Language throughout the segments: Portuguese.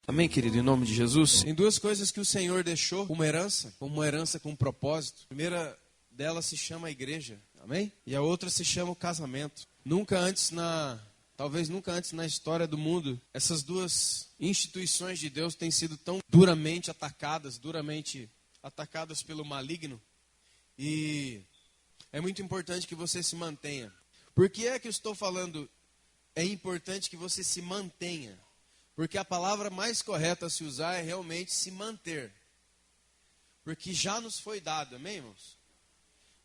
Amém, querido, em nome de Jesus. Tem duas coisas que o Senhor deixou como herança com um propósito. A primeira delas se chama a igreja, amém? E a outra se chama o casamento. Talvez nunca antes na história do mundo, essas duas instituições de Deus têm sido tão duramente atacadas pelo maligno. E é muito importante que você se mantenha. Por que é que eu estou falando? É importante que você se mantenha. Porque a palavra mais correta a se usar é realmente se manter. Porque já nos foi dado, amém, irmãos?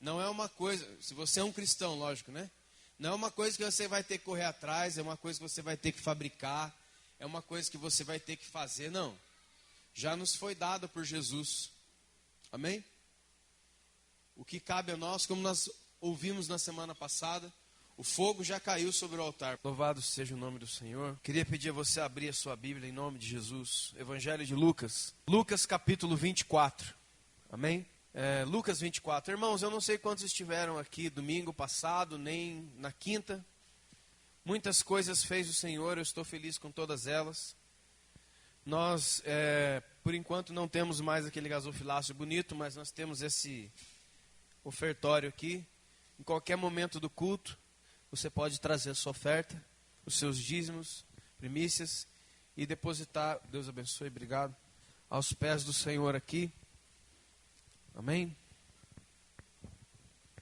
Não é uma coisa, se você é um cristão, lógico, né? Não é uma coisa que você vai ter que correr atrás, é uma coisa que você vai ter que fabricar, é uma coisa que você vai ter que fazer, não. Já nos foi dado por Jesus, amém? O que cabe a nós, como nós ouvimos na semana passada, o fogo já caiu sobre o altar. Louvado seja o nome do Senhor. Queria pedir a você abrir a sua Bíblia em nome de Jesus. Evangelho de Lucas. Lucas capítulo 24. Amém? Lucas 24. Irmãos, eu não sei quantos estiveram aqui domingo passado, nem na quinta. Muitas coisas fez o Senhor, eu estou feliz com todas elas. Nós, por enquanto, não temos mais aquele gasofilácio bonito, mas nós temos esse ofertório aqui. Em qualquer momento do culto, você pode trazer a sua oferta, os seus dízimos, primícias e depositar, Deus abençoe, obrigado, aos pés do Senhor aqui. Amém?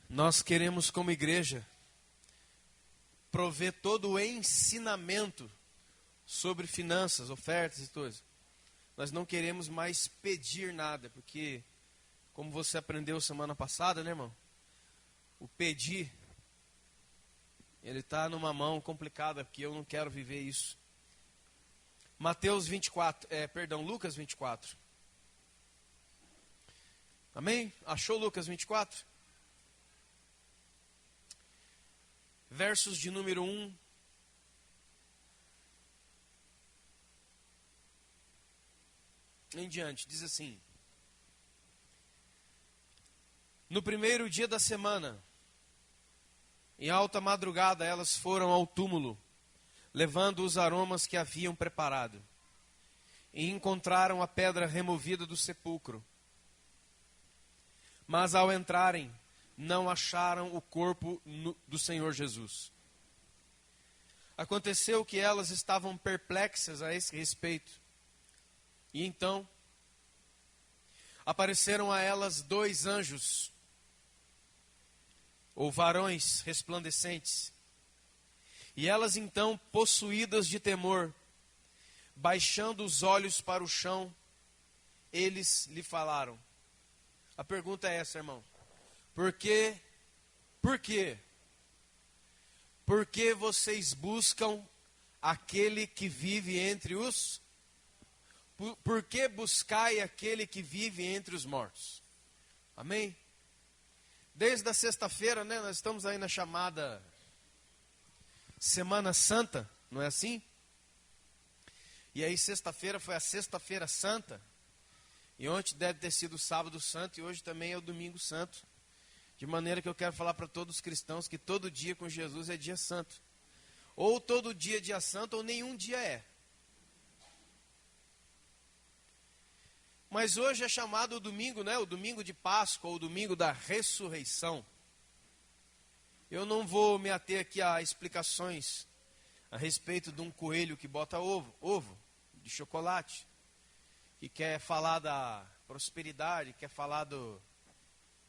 Nós queremos como igreja prover todo o ensinamento sobre finanças, ofertas e coisas. Nós não queremos mais pedir nada, porque como você aprendeu semana passada, né, irmão? O pedir, ele está numa mão complicada, porque eu não quero viver isso. Lucas 24. Amém? Achou Lucas 24? Versos de número 1 em diante, diz assim: No primeiro dia da semana, em alta madrugada, elas foram ao túmulo, levando os aromas que haviam preparado, e encontraram a pedra removida do sepulcro. Mas ao entrarem, não acharam o corpo do Senhor Jesus. Aconteceu que elas estavam perplexas a esse respeito. E então, apareceram a elas 2 anjos, ou varões resplandecentes. E elas então, possuídas de temor, baixando os olhos para o chão, eles lhe falaram. A pergunta é essa, irmão. Por quê? Por que vocês buscam aquele que vive entre os... Por que buscai aquele que vive entre os mortos? Amém? Desde a sexta-feira, né, nós estamos aí na chamada Semana Santa, não é assim? E aí sexta-feira foi a Sexta-feira Santa. E ontem deve ter sido o Sábado Santo e hoje também é o Domingo Santo. De maneira que eu quero falar para todos os cristãos que todo dia com Jesus é dia santo. Ou todo dia é dia santo ou nenhum dia é. Mas hoje é chamado o domingo, né? O domingo de Páscoa, ou o domingo da ressurreição. Eu não vou me ater aqui a explicações a respeito de um coelho que bota ovo de chocolate, que quer falar da prosperidade, quer falar do...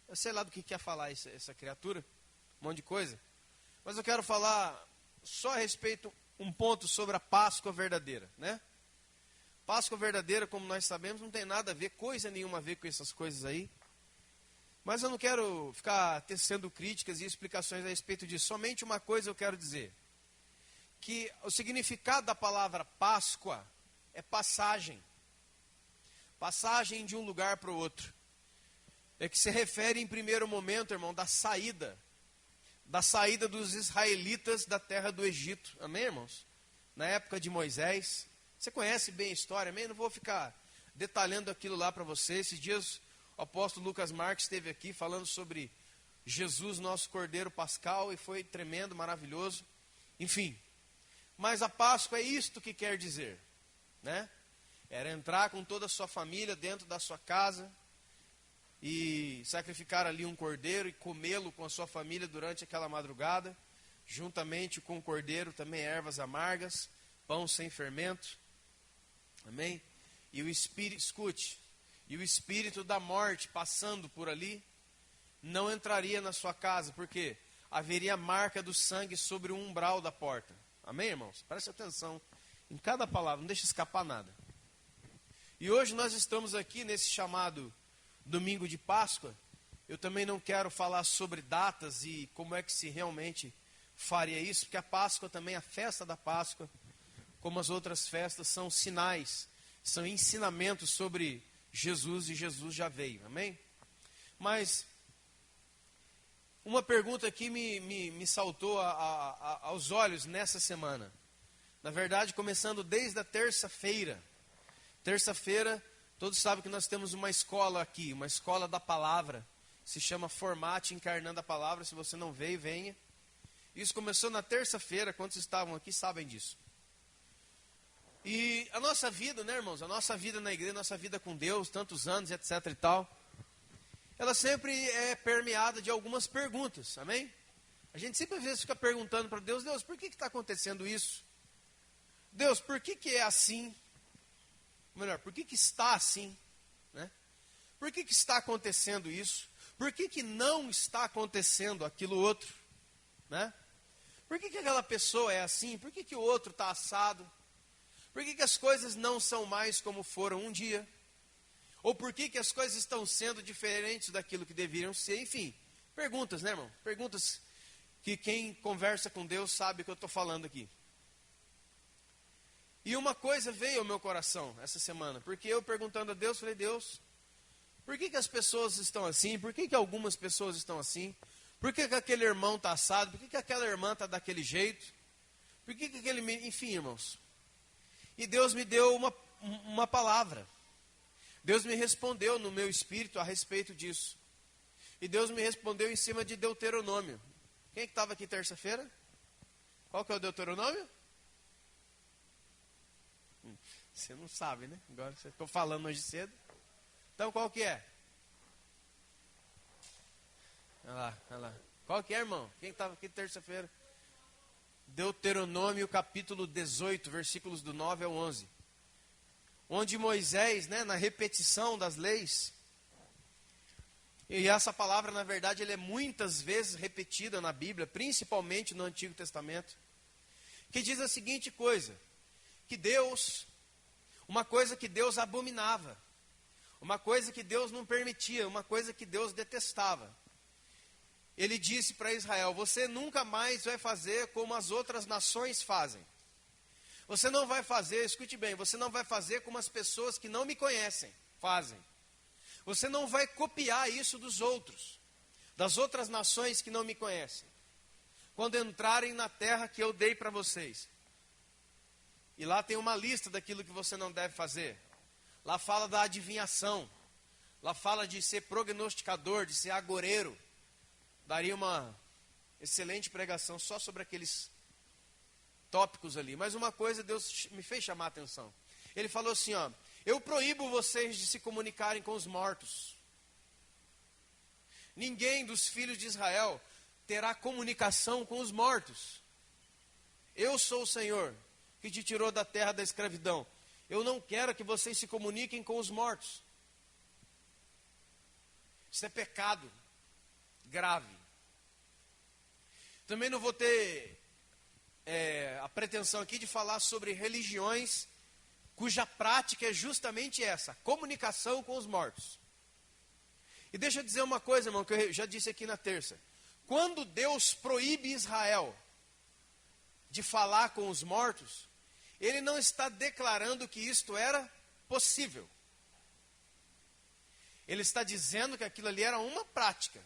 Eu sei lá do que quer falar essa criatura, um monte de coisa. Mas eu quero falar só a respeito, um ponto sobre a Páscoa verdadeira, né? Páscoa verdadeira, como nós sabemos, não tem nada a ver, coisa nenhuma a ver com essas coisas aí. Mas eu não quero ficar tecendo críticas e explicações a respeito disso. Somente uma coisa eu quero dizer. Que o significado da palavra Páscoa é passagem. Passagem de um lugar para o outro. É que se refere em primeiro momento, irmão, da saída dos israelitas da terra do Egito. Amém, irmãos? Na época de Moisés. Você conhece bem a história, amém? Não vou ficar detalhando aquilo lá para você. Esses dias o apóstolo Lucas Marques esteve aqui falando sobre Jesus, nosso Cordeiro Pascal, e foi tremendo, maravilhoso. Enfim, mas a Páscoa é isto que quer dizer, né? Era entrar com toda a sua família dentro da sua casa e sacrificar ali um cordeiro e comê-lo com a sua família durante aquela madrugada, juntamente com o cordeiro também ervas amargas, pão sem fermento. Amém? E o espírito, escute, e o espírito da morte passando por ali não entraria na sua casa, porque haveria marca do sangue sobre o umbral da porta. Amém, irmãos? Preste atenção em cada palavra, não deixe escapar nada. E hoje nós estamos aqui nesse chamado domingo de Páscoa. Eu também não quero falar sobre datas e como é que se realmente faria isso, porque a Páscoa também, a festa da Páscoa, como as outras festas, são sinais, são ensinamentos sobre Jesus, e Jesus já veio, amém? Mas uma pergunta aqui me saltou aos olhos nessa semana. Na verdade, começando desde a terça-feira. Terça-feira, todos sabem que nós temos uma escola aqui, uma escola da palavra. Se chama Formate Encarnando a Palavra. Se você não veio, venha. Isso começou na terça-feira. Quantos estavam aqui sabem disso? E a nossa vida, né, irmãos? A nossa vida na igreja, a nossa vida com Deus, tantos anos, etc e tal, ela sempre é permeada de algumas perguntas, amém? A gente sempre às vezes fica perguntando para Deus: Deus, por que está acontecendo isso? Deus, por que é assim? Ou melhor, por que está assim? Né? Por que está acontecendo isso? Por que não está acontecendo aquilo outro? Né? Por que aquela pessoa é assim? Por que o outro está assado? Por que as coisas não são mais como foram um dia? Ou por que as coisas estão sendo diferentes daquilo que deveriam ser? Enfim, perguntas, né, irmão? Perguntas que quem conversa com Deus sabe que eu estou falando aqui. E uma coisa veio ao meu coração essa semana, porque eu perguntando a Deus, falei: Deus, por que as pessoas estão assim? Por que algumas pessoas estão assim? Por que aquele irmão está assado? Por que aquela irmã está daquele jeito? Por que aquele... Enfim, irmãos. E Deus me deu uma palavra. Deus me respondeu no meu espírito a respeito disso. E Deus me respondeu em cima de Deuteronômio. Quem que estava aqui terça-feira? Qual que é o Deuteronômio? Você não sabe, né? Agora você estou falando hoje cedo. Então qual que é? Olha lá. Qual que é, irmão? Quem estava aqui terça-feira? Deuteronômio capítulo 18, versículos do 9 ao 11. Onde Moisés, né, na repetição das leis, e essa palavra, na verdade, ele é muitas vezes repetida na Bíblia, principalmente no Antigo Testamento, que diz a seguinte coisa: que Deus, uma coisa que Deus abominava, uma coisa que Deus não permitia, uma coisa que Deus detestava. Ele disse para Israel: você nunca mais vai fazer como as outras nações fazem. Você não vai fazer, escute bem, você não vai fazer como as pessoas que não me conhecem fazem. Você não vai copiar isso dos outros, das outras nações que não me conhecem. Quando entrarem na terra que eu dei para vocês. E lá tem uma lista daquilo que você não deve fazer. Lá fala da adivinhação. Lá fala de ser prognosticador, de ser agoreiro. Daria uma excelente pregação só sobre aqueles tópicos ali. Mas uma coisa Deus me fez chamar a atenção. Ele falou assim, ó: eu proíbo vocês de se comunicarem com os mortos. Ninguém dos filhos de Israel terá comunicação com os mortos. Eu sou o Senhor que te tirou da terra da escravidão. Eu não quero que vocês se comuniquem com os mortos. Isso é pecado grave. Também não vou ter a pretensão aqui de falar sobre religiões cuja prática é justamente essa: comunicação com os mortos. E deixa eu dizer uma coisa, irmão, que eu já disse aqui na terça. Quando Deus proíbe Israel de falar com os mortos, Ele não está declarando que isto era possível. Ele está dizendo que aquilo ali era uma prática.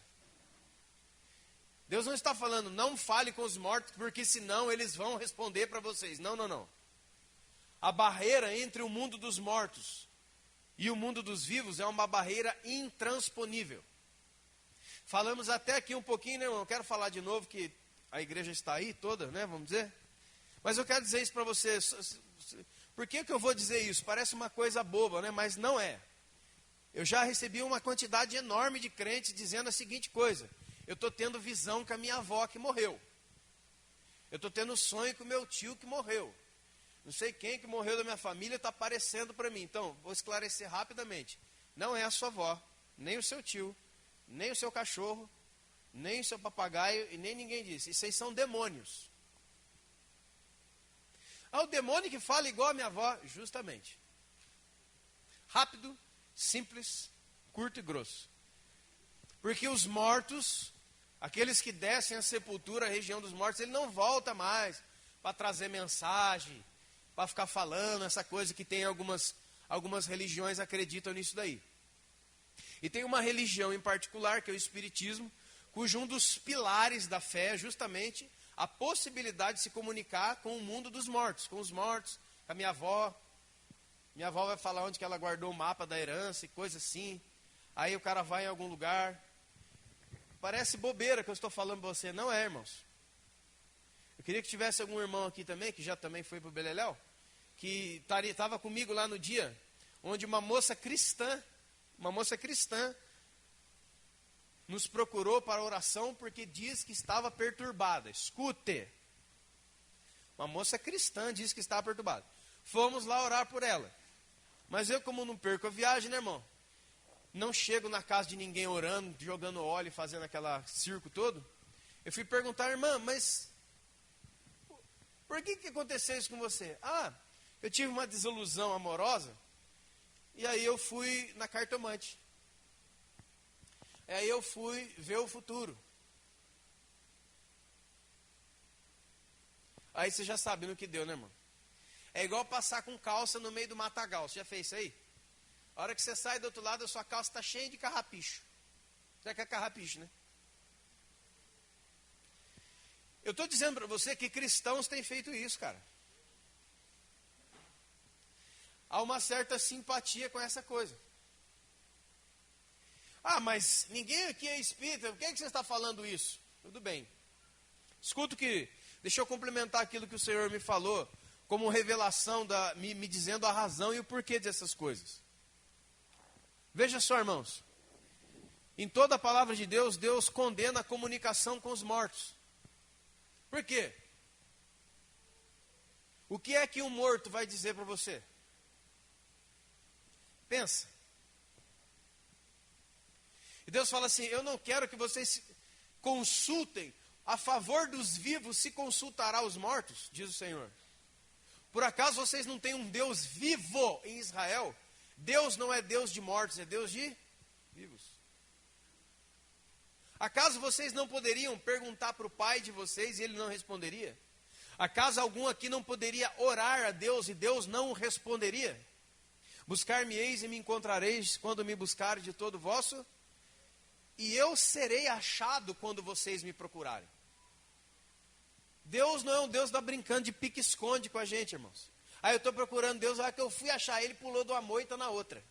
Deus não está falando: não fale com os mortos, porque senão eles vão responder para vocês. Não, não, não. A barreira entre o mundo dos mortos e o mundo dos vivos é uma barreira intransponível. Falamos até aqui um pouquinho, né, irmão? Eu quero falar de novo que a igreja está aí toda, né, vamos dizer. Mas eu quero dizer isso para vocês. Por que eu vou dizer isso? Parece uma coisa boba, né? Mas não é. Eu já recebi uma quantidade enorme de crentes dizendo a seguinte coisa: eu estou tendo visão com a minha avó que morreu. Eu estou tendo sonho com o meu tio que morreu. Não sei quem que morreu da minha família está aparecendo para mim. Então, vou esclarecer rapidamente. Não é a sua avó, nem o seu tio, nem o seu cachorro, nem o seu papagaio e nem ninguém disso. Isso aí são demônios. Ah, o demônio que fala igual a minha avó, justamente. Rápido, simples, curto e grosso. Porque os mortos, aqueles que descem à sepultura, a região dos mortos, ele não volta mais para trazer mensagem, para ficar falando essa coisa que tem algumas religiões acreditam nisso daí. E tem uma religião em particular, que é o Espiritismo, cujo um dos pilares da fé é justamente a possibilidade de se comunicar com o mundo dos mortos, com os mortos, com a minha avó. Minha avó vai falar onde que ela guardou o mapa da herança e coisa assim. Aí o cara vai em algum lugar. Parece bobeira que eu estou falando para você. Não é, irmãos. Eu queria que tivesse algum irmão aqui também, que já também foi para o Beleléu, que estava comigo lá no dia, onde uma moça cristã, nos procurou para oração porque diz que estava perturbada. Escute. Uma moça cristã diz que estava perturbada. Fomos lá orar por ela. Mas eu, como não perco a viagem, né, irmão? Não chego na casa de ninguém orando, jogando óleo, fazendo aquele circo todo. Eu fui perguntar, irmã, mas por que aconteceu isso com você? Ah, eu tive uma desilusão amorosa e aí eu fui na cartomante. Aí eu fui ver o futuro. Aí você já sabe no que deu, né, irmão? É igual passar com calça no meio do matagal. Você já fez isso aí? A hora que você sai do outro lado, a sua calça está cheia de carrapicho. Sabe o que é carrapicho, né? Eu estou dizendo para você que cristãos têm feito isso, cara. Há uma certa simpatia com essa coisa. Ah, mas ninguém aqui é espírita, por que você está falando isso? Tudo bem. Escuta que, deixa eu complementar aquilo que o Senhor me falou, como revelação, me dizendo a razão e o porquê dessas coisas. Veja só, irmãos. Em toda a palavra de Deus, Deus condena a comunicação com os mortos. Por quê? O que é que um morto vai dizer para você? Pensa. E Deus fala assim, eu não quero que vocês consultem, a favor dos vivos se consultará os mortos, diz o Senhor. Por acaso vocês não têm um Deus vivo em Israel? Deus não é Deus de mortos, é Deus de vivos. Acaso vocês não poderiam perguntar para o pai de vocês e ele não responderia? Acaso algum aqui não poderia orar a Deus e Deus não responderia? Buscar-me-eis e me encontrareis quando me buscarem de todo o vosso, e eu serei achado quando vocês me procurarem. Deus não é um Deus da brincando de pique-esconde com a gente, irmãos. Aí eu estou procurando Deus, a hora que eu fui achar ele, pulou de uma moita na outra.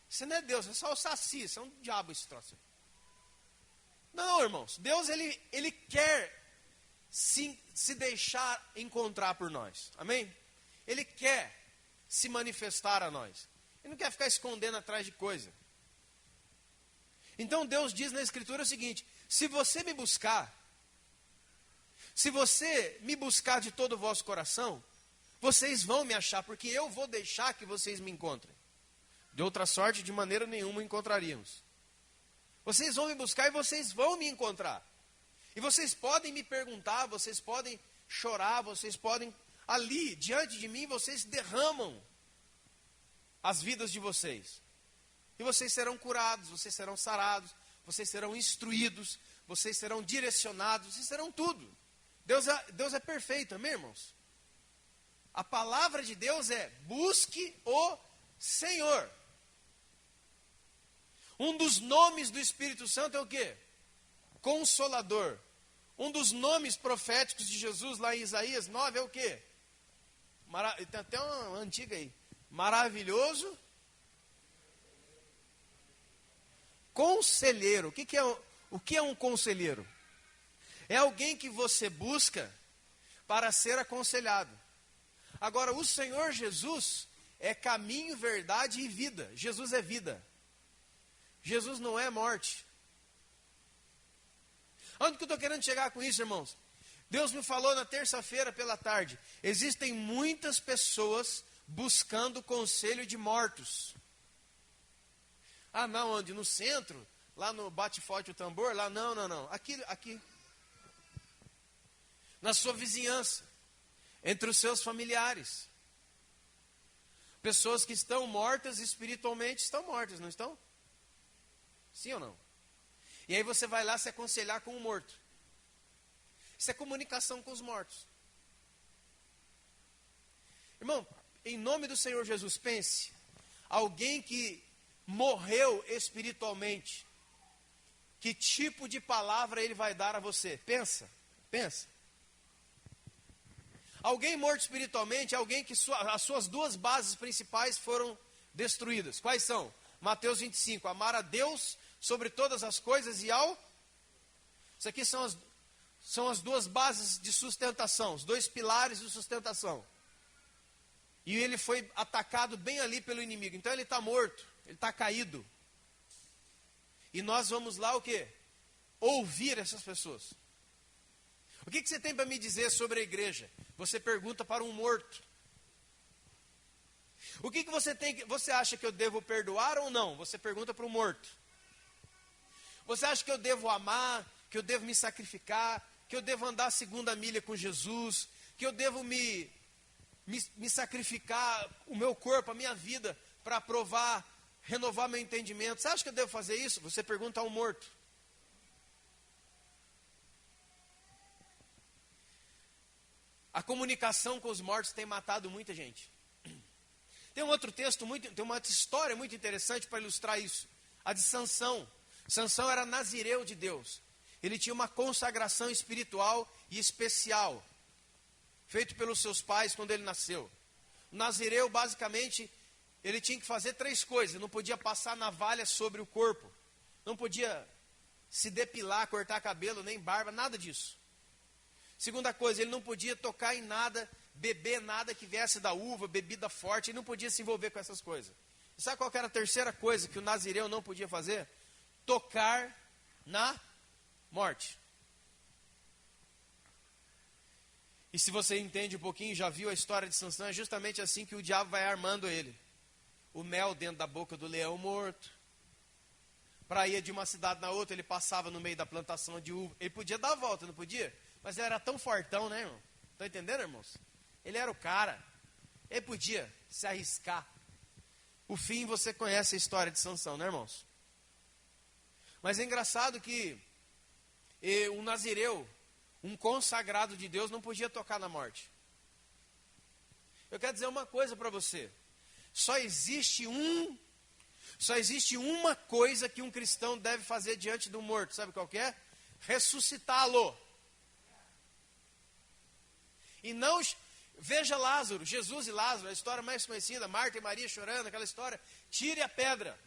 Isso não é Deus, é só o saci, isso é um diabo esse troço. Não, irmãos, Deus ele quer se deixar encontrar por nós, amém? Ele quer se manifestar a nós. Ele não quer ficar escondendo atrás de coisa. Então Deus diz na Escritura o seguinte, se você me buscar de todo o vosso coração, vocês vão me achar, porque eu vou deixar que vocês me encontrem. De outra sorte, de maneira nenhuma encontraríamos. Vocês vão me buscar e vocês vão me encontrar. E vocês podem me perguntar, vocês podem chorar, vocês podem, ali, diante de mim, vocês derramam as vidas de vocês. E vocês serão curados, vocês serão sarados, vocês serão instruídos, vocês serão direcionados, vocês serão tudo. Deus é perfeito, amém, irmãos? A palavra de Deus é, busque o Senhor. Um dos nomes do Espírito Santo é o quê? Consolador. Um dos nomes proféticos de Jesus lá em Isaías 9 é o quê? Tem até uma antiga aí. Maravilhoso. Conselheiro. O que é um conselheiro? É alguém que você busca para ser aconselhado. Agora, o Senhor Jesus é caminho, verdade e vida. Jesus é vida. Jesus não é morte. Onde que eu estou querendo chegar com isso, irmãos? Deus me falou na terça-feira pela tarde. Existem muitas pessoas buscando conselho de mortos. Ah, não, onde? No centro? Lá no Bate Forte o Tambor? Lá, não. Aqui. Na sua vizinhança. Entre os seus familiares. Pessoas que estão mortas espiritualmente estão mortas, não estão? Sim ou não? E aí você vai lá se aconselhar com o morto. Isso é comunicação com os mortos. Irmão, em nome do Senhor Jesus, pense. Alguém que morreu espiritualmente, que tipo de palavra ele vai dar a você? Pensa. Alguém morto espiritualmente é alguém que as suas duas bases principais foram destruídas. Quais são? Mateus 25, amar a Deus sobre todas as coisas e ao... Isso aqui são as duas bases de sustentação, os dois pilares de sustentação. E ele foi atacado bem ali pelo inimigo. Então ele está morto, ele está caído. E nós vamos lá o quê? Ouvir essas pessoas. O que você tem para me dizer sobre a igreja? Você pergunta para um morto. O que você acha que eu devo perdoar ou não? Você pergunta para um morto. Você acha que eu devo amar, que eu devo me sacrificar, que eu devo andar a segunda milha com Jesus, que eu devo me sacrificar o meu corpo, a minha vida, para renovar meu entendimento? Você acha que eu devo fazer isso? Você pergunta ao morto. A comunicação com os mortos tem matado muita gente. Tem um outro texto, tem uma história muito interessante para ilustrar isso. A de Sansão. Sansão era nazireu de Deus. Ele tinha uma consagração espiritual e especial, feito pelos seus pais quando ele nasceu. O nazireu, basicamente, ele tinha que fazer 3 coisas. Não podia passar navalha sobre o corpo. Não podia se depilar, cortar cabelo, nem barba, nada disso. Segunda coisa, ele não podia tocar em nada, beber nada que viesse da uva, bebida forte, ele não podia se envolver com essas coisas. E sabe qual que era a terceira coisa que o nazireu não podia fazer? Tocar na morte. E se você entende um pouquinho, já viu a história de Sansão, é justamente assim que o diabo vai armando ele. O mel dentro da boca do leão morto. Para ir de uma cidade na outra, ele passava no meio da plantação de uva. Ele podia dar a volta, não podia? Mas ele era tão fortão, né, irmão? Estão entendendo, irmãos? Ele era o cara. Ele podia se arriscar. O fim, você conhece a história de Sansão, né, irmãos? Mas é engraçado que um nazireu, um consagrado de Deus, não podia tocar na morte. Eu quero dizer uma coisa para você. Só existe uma coisa que um cristão deve fazer diante do morto. Sabe qual que é? Ressuscitá-lo. E não... Veja Lázaro, Jesus e Lázaro, a história mais conhecida, Marta e Maria chorando, aquela história. Tire a pedra.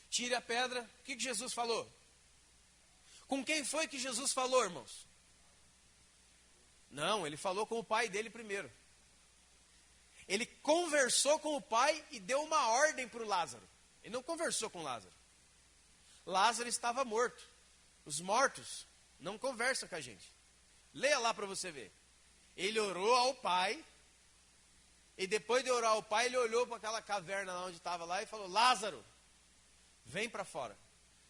Tire a pedra. O que Jesus falou? Com quem foi que Jesus falou, irmãos? Não, ele falou com o pai dele primeiro. Ele conversou com o pai e deu uma ordem para o Lázaro. Ele não conversou com Lázaro. Lázaro estava morto. Os mortos não conversam com a gente. Leia lá para você ver. Ele orou ao pai. E depois de orar ao pai, ele olhou para aquela caverna lá onde estava lá e falou: Lázaro, vem para fora.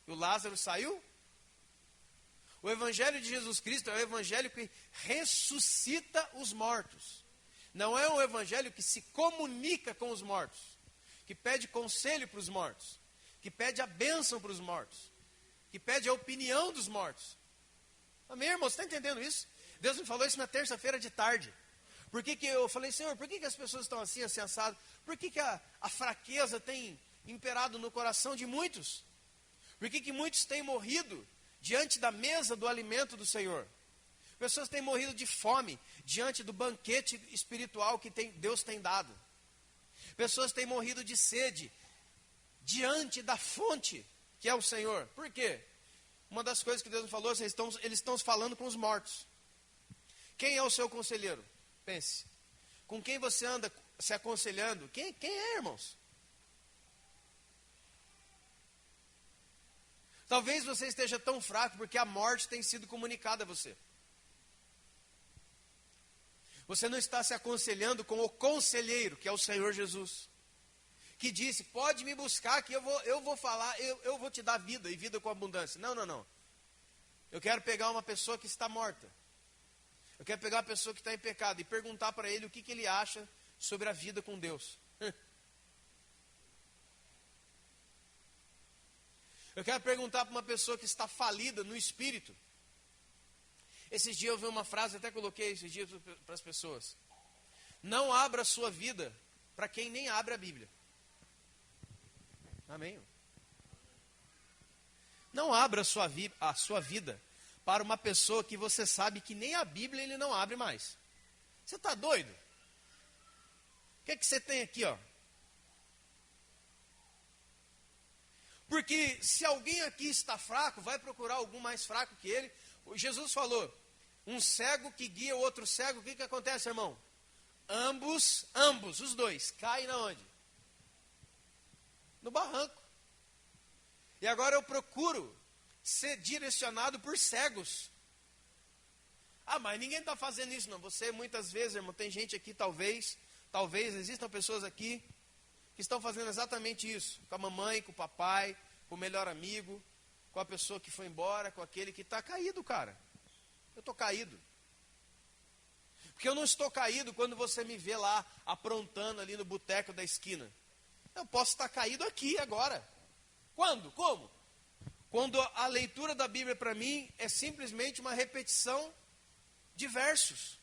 E o Lázaro saiu. O evangelho de Jesus Cristo é o evangelho que ressuscita os mortos. Não é um evangelho que se comunica com os mortos, que pede conselho para os mortos, que pede a bênção para os mortos, que pede a opinião dos mortos. Amém, irmão? Você está entendendo isso? Deus me falou isso na terça-feira de tarde. Por que eu falei, Senhor, por que as pessoas estão assim assadas? Por que a fraqueza tem imperado no coração de muitos? Por que muitos têm morrido diante da mesa do alimento do Senhor? Pessoas têm morrido de fome diante do banquete espiritual que Deus tem dado. Pessoas têm morrido de sede diante da fonte que é o Senhor. Por quê? Uma das coisas que Deus me falou, eles estão falando com os mortos. Quem é o seu conselheiro? Pense. Com quem você anda se aconselhando? Quem é, irmãos? Talvez você esteja tão fraco porque a morte tem sido comunicada a você. Você não está se aconselhando com o conselheiro, que é o Senhor Jesus, que disse, pode me buscar que eu vou falar, eu vou te dar vida e vida com abundância. Não. Eu quero pegar uma pessoa que está morta. Eu quero pegar uma pessoa que está em pecado e perguntar para ele o que ele acha sobre a vida com Deus. Eu quero perguntar para uma pessoa que está falida no espírito. Esses dias eu vi uma frase, até coloquei esses dias para as pessoas. Não abra a sua vida para quem nem abre a Bíblia. Amém? Não abra a sua vida para uma pessoa que você sabe que nem a Bíblia ele não abre mais. Você está doido? O que é que você tem aqui, ó? Porque se alguém aqui está fraco, vai procurar algum mais fraco que ele. Jesus falou, um cego que guia o outro cego, o que acontece, irmão? Ambos, os dois, caem na onde? No barranco. E agora eu procuro ser direcionado por cegos. Ah, mas ninguém está fazendo isso, não. Você, muitas vezes, irmão, tem gente aqui, talvez existam pessoas aqui que estão fazendo exatamente isso. Com a mamãe, com o papai, com o melhor amigo, com a pessoa que foi embora, com aquele que está caído, cara. Eu estou caído. Porque eu não estou caído quando você me vê lá, aprontando ali no boteco da esquina. Eu posso estar caído aqui agora. Quando? Como? Quando a leitura da Bíblia para mim é simplesmente uma repetição de versos.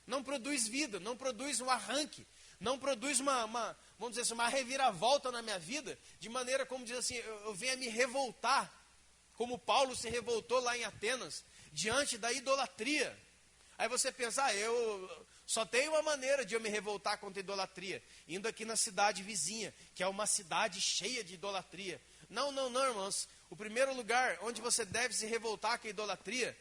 Não produz vida, não produz um arranque, não produz vamos dizer assim, uma reviravolta na minha vida, de maneira como diz assim, eu venho a me revoltar, como Paulo se revoltou lá em Atenas, diante da idolatria. Aí você pensa, eu só tenho uma maneira de eu me revoltar contra a idolatria, indo aqui na cidade vizinha, que é uma cidade cheia de idolatria. Não, irmãos. O primeiro lugar onde você deve se revoltar com a idolatria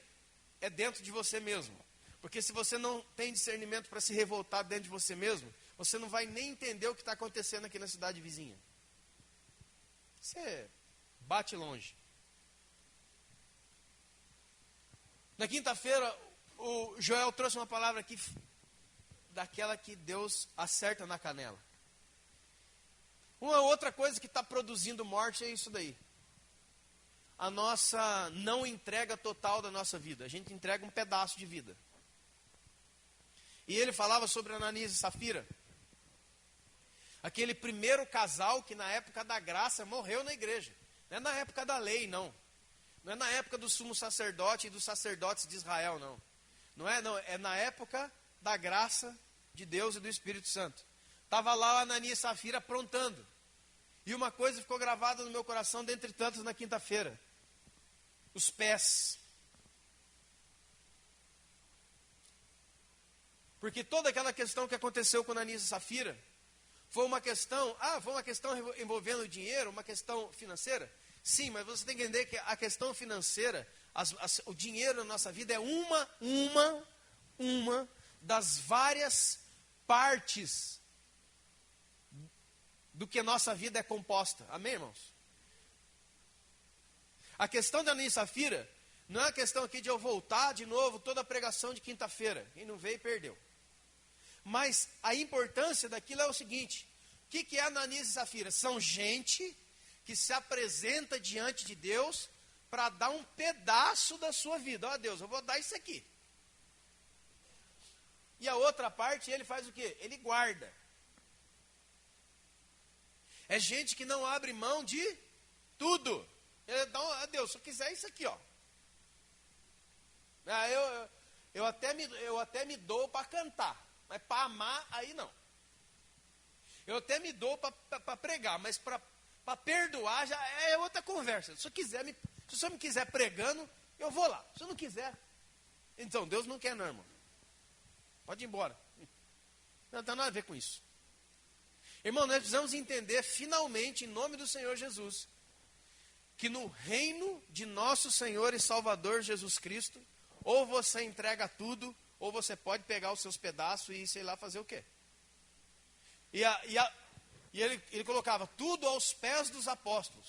é dentro de você mesmo. Porque se você não tem discernimento para se revoltar dentro de você mesmo, você não vai nem entender o que está acontecendo aqui na cidade vizinha. Você bate longe. Na quinta-feira, o Joel trouxe uma palavra aqui, daquela que Deus acerta na canela. Uma outra coisa que está produzindo morte é isso daí. A nossa não entrega total da nossa vida. A gente entrega um pedaço de vida. E ele falava sobre Ananias e Safira. Aquele primeiro casal que na época da graça morreu na igreja. Não é na época da lei, não. Não é na época do sumo sacerdote e dos sacerdotes de Israel, não. Não. É na época da graça de Deus e do Espírito Santo. Estava lá o Ananias e Safira aprontando. E uma coisa ficou gravada no meu coração, dentre tantas, na quinta-feira. Os pés. Porque toda aquela questão que aconteceu com Ananias e Safira foi uma questão envolvendo dinheiro, uma questão financeira. Sim, mas você tem que entender que a questão financeira, o dinheiro na nossa vida é uma das várias partes do que a nossa vida é composta. Amém, irmãos? A questão da Ananias e Safira não é a questão aqui de eu voltar de novo toda a pregação de quinta-feira. Quem não veio, perdeu. Mas a importância daquilo é o seguinte: o que é Ananias e Safira? São gente que se apresenta diante de Deus para dar um pedaço da sua vida. Ó Deus, eu vou dar isso aqui. E a outra parte, ele faz o quê? Ele guarda. É gente que não abre mão de tudo. Ele dá Deus, se eu quiser isso aqui, ó. Eu até me dou para cantar, mas para amar, aí não. Eu até me dou para pregar, mas para perdoar já é outra conversa. Se o senhor me quiser pregando, eu vou lá. Se eu não quiser, então Deus não quer não, irmão. Pode ir embora. Não tem nada a ver com isso. Irmão, nós precisamos entender finalmente, em nome do Senhor Jesus, que no reino de nosso Senhor e Salvador Jesus Cristo, ou você entrega tudo, ou você pode pegar os seus pedaços e sei lá fazer o quê. E ele colocava tudo aos pés dos apóstolos.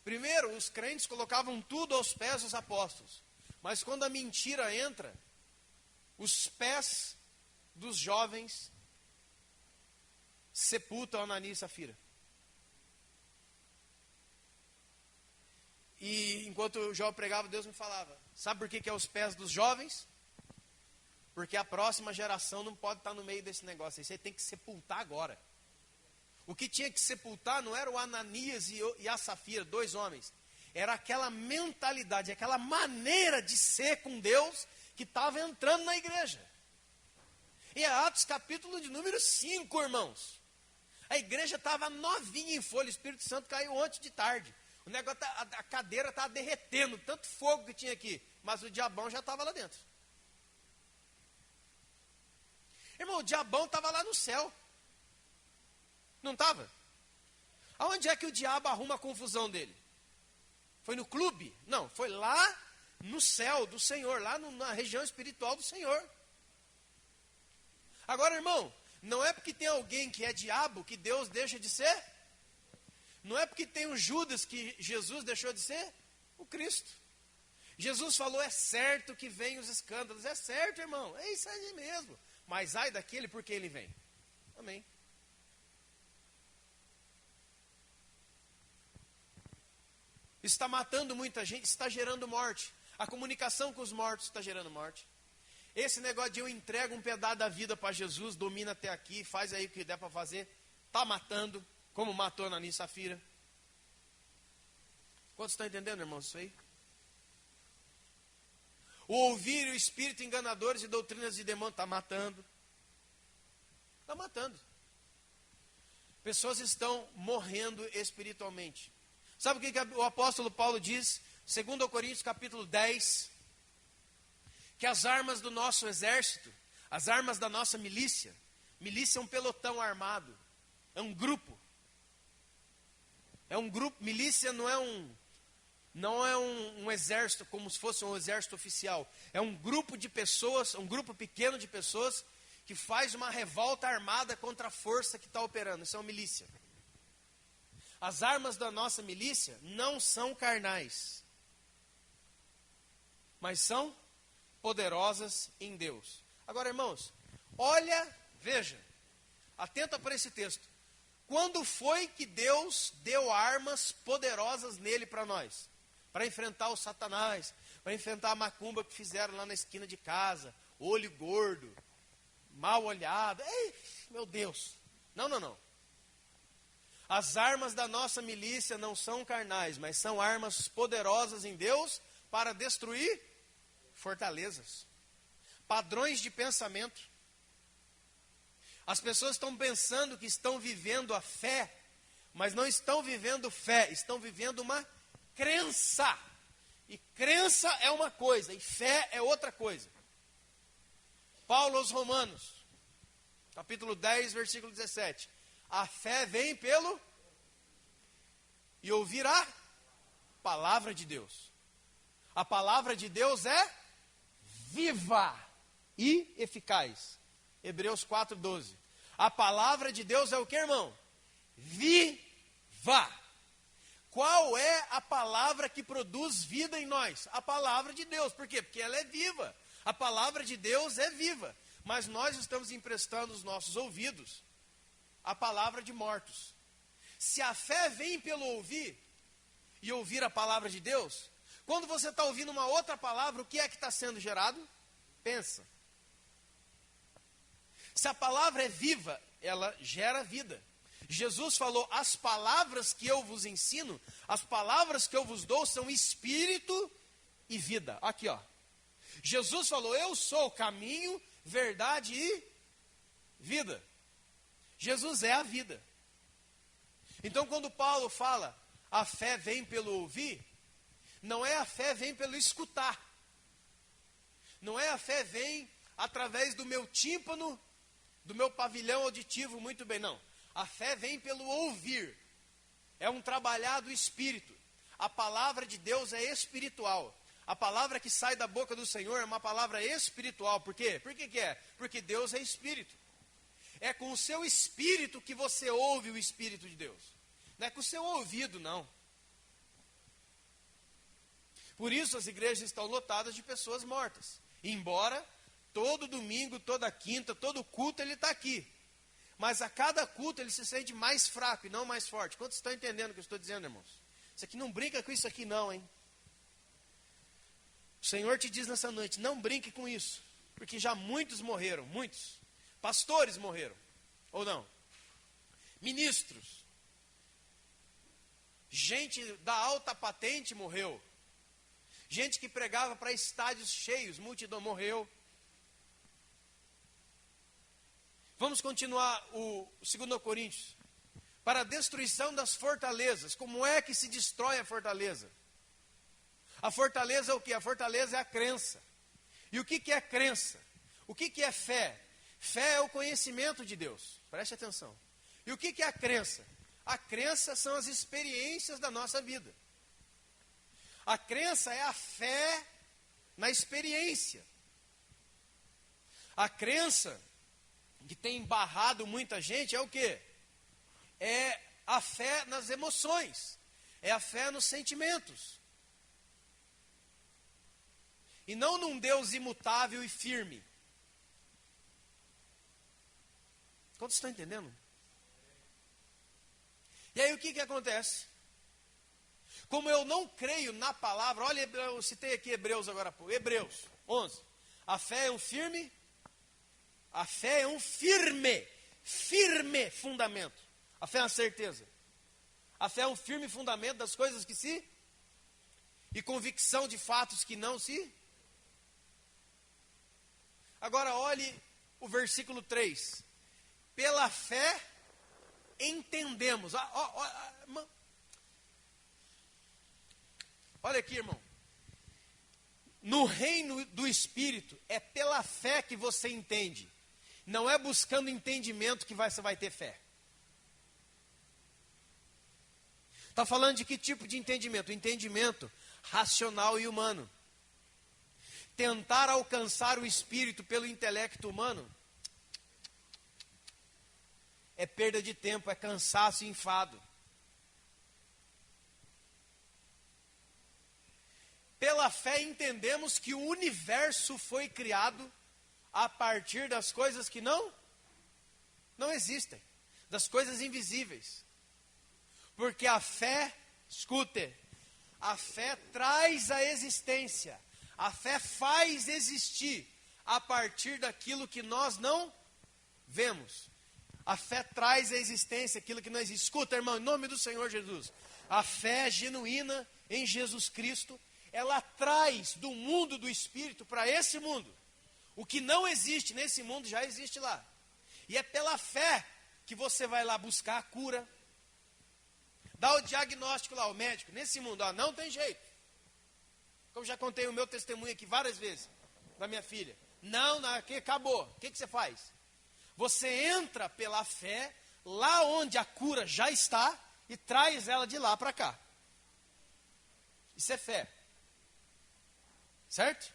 Primeiro, os crentes colocavam tudo aos pés dos apóstolos. Mas quando a mentira entra, os pés dos jovens sepultam Ananias e Safira. E enquanto o jovem pregava, Deus me falava, sabe por que é os pés dos jovens? Porque a próxima geração não pode estar no meio desse negócio aí, você tem que sepultar agora. O que tinha que sepultar não era o Ananias e a Safira, 2 homens. Era aquela mentalidade, aquela maneira de ser com Deus que estava entrando na igreja. E é Atos capítulo de número 5, irmãos. A igreja estava novinha em folha, o Espírito Santo caiu ontem de tarde. O negócio, a cadeira estava derretendo, tanto fogo que tinha aqui. Mas o diabão já estava lá dentro. Irmão, o diabão estava lá no céu. Não estava? Aonde é que o diabo arruma a confusão dele? Foi no clube? Não, foi lá no céu do Senhor, lá na região espiritual do Senhor. Agora, irmão, não é porque tem alguém que é diabo que Deus deixa de ser? Não é porque tem um Judas que Jesus deixou de ser? O Cristo. Jesus falou, é certo que vem os escândalos. É certo, irmão, é isso aí mesmo. Mas ai daquele por que ele vem. Amém. Está matando muita gente, está gerando morte. A comunicação com os mortos está gerando morte. Esse negócio de eu entrego um pedaço da vida para Jesus, domina até aqui, faz aí o que der para fazer, está matando, como matou Ananias e Safira. Quantos estão entendendo, irmãos, isso aí? O ouvir o espírito enganadores e doutrinas de demônio está matando. Está matando. Pessoas estão morrendo espiritualmente. Sabe o que o apóstolo Paulo diz? 2 Coríntios capítulo 10. Que as armas do nosso exército, as armas da nossa milícia. Milícia é um pelotão armado. É um grupo. É um grupo. Milícia não é um exército como se fosse um exército oficial. É um grupo de pessoas, um grupo pequeno de pessoas que faz uma revolta armada contra a força que está operando. Isso é uma milícia. As armas da nossa milícia não são carnais, mas são poderosas em Deus. Agora, irmãos, olha, veja, atenta para esse texto. Quando foi que Deus deu armas poderosas nele para nós? Para enfrentar o Satanás, para enfrentar a macumba que fizeram lá na esquina de casa, olho gordo, mal olhado. Ei, meu Deus. Não. As armas da nossa milícia não são carnais, mas são armas poderosas em Deus para destruir fortalezas, padrões de pensamento. As pessoas estão pensando que estão vivendo a fé, mas não estão vivendo fé, estão vivendo uma crença. E crença é uma coisa, e fé é outra coisa. Paulo aos Romanos, capítulo 10, versículo 17. A fé vem pelo e ouvir a palavra de Deus. A palavra de Deus é viva e eficaz. Hebreus 4:12. A palavra de Deus é o que, irmão? Viva. Qual é a palavra que produz vida em nós? A palavra de Deus. Por quê? Porque ela é viva. A palavra de Deus é viva. Mas nós estamos emprestando os nossos ouvidos a palavra de mortos. Se a fé vem pelo ouvir, e ouvir a palavra de Deus, quando você está ouvindo uma outra palavra, o que é que está sendo gerado? Pensa. Se a palavra é viva, ela gera vida. Jesus falou, as palavras que eu vos ensino, as palavras que eu vos dou são espírito e vida. Aqui, ó. Jesus falou, eu sou o caminho, verdade e vida. Jesus é a vida. Então, quando Paulo fala, a fé vem pelo ouvir, não é a fé vem pelo escutar. Não é a fé vem através do meu tímpano, do meu pavilhão auditivo, muito bem, não. A fé vem pelo ouvir. É um trabalhar do espírito. A palavra de Deus é espiritual. A palavra que sai da boca do Senhor é uma palavra espiritual. Por quê? Por que é? Porque Deus é espírito. É com o seu espírito que você ouve o Espírito de Deus. Não é com o seu ouvido, não. Por isso as igrejas estão lotadas de pessoas mortas. Embora todo domingo, toda quinta, todo culto ele está aqui. Mas a cada culto ele se sente mais fraco e não mais forte. Quantos estão entendendo o que eu estou dizendo, irmãos? Isso aqui não brinca com isso aqui não, hein? O Senhor te diz nessa noite, não brinque com isso. Porque já muitos morreram, muitos. Pastores morreram, ou não? Ministros. Gente da alta patente morreu. Gente que pregava para estádios cheios, multidão morreu. Vamos continuar o 2 Coríntios. Para a destruição das fortalezas. Como é que se destrói a fortaleza? A fortaleza é o que? A fortaleza é a crença. E o que é crença? O que é fé? Fé é o conhecimento de Deus. Preste atenção. E o que é a crença? A crença são as experiências da nossa vida. A crença é a fé na experiência. A crença que tem barrado muita gente é o quê? É a fé nas emoções. É a fé nos sentimentos. E não num Deus imutável e firme. Quantos estão entendendo? E aí o que acontece? Como eu não creio na palavra, olha, eu citei aqui Hebreus agora há pouco, Hebreus 11. A fé é um firme, a fé é um firme fundamento. A fé é uma certeza. A fé é um firme fundamento das coisas que se, e convicção de fatos que não se. Agora olhe o versículo 3. Pela fé entendemos. Olha aqui, irmão. No reino do Espírito, é pela fé que você entende. Não é buscando entendimento que você vai ter fé. Está falando de que tipo de entendimento? Entendimento racional e humano. Tentar alcançar o Espírito pelo intelecto humano é perda de tempo, é cansaço e enfado. Pela fé entendemos que o universo foi criado a partir das coisas que não existem, das coisas invisíveis. Porque a fé, escute, a fé traz a existência, a fé faz existir a partir daquilo que nós não vemos. A fé traz a existência aquilo que não existe. Escuta, irmão, em nome do Senhor Jesus, a fé genuína em Jesus Cristo, ela traz do mundo do Espírito para esse mundo. O que não existe nesse mundo já existe lá. E é pela fé que você vai lá buscar a cura. Dá o diagnóstico lá, o médico, nesse mundo, não tem jeito. Como já contei o meu testemunho aqui várias vezes, da minha filha. Aqui acabou. O que você faz? Você entra pela fé, lá onde a cura já está, e traz ela de lá para cá. Isso é fé. Certo?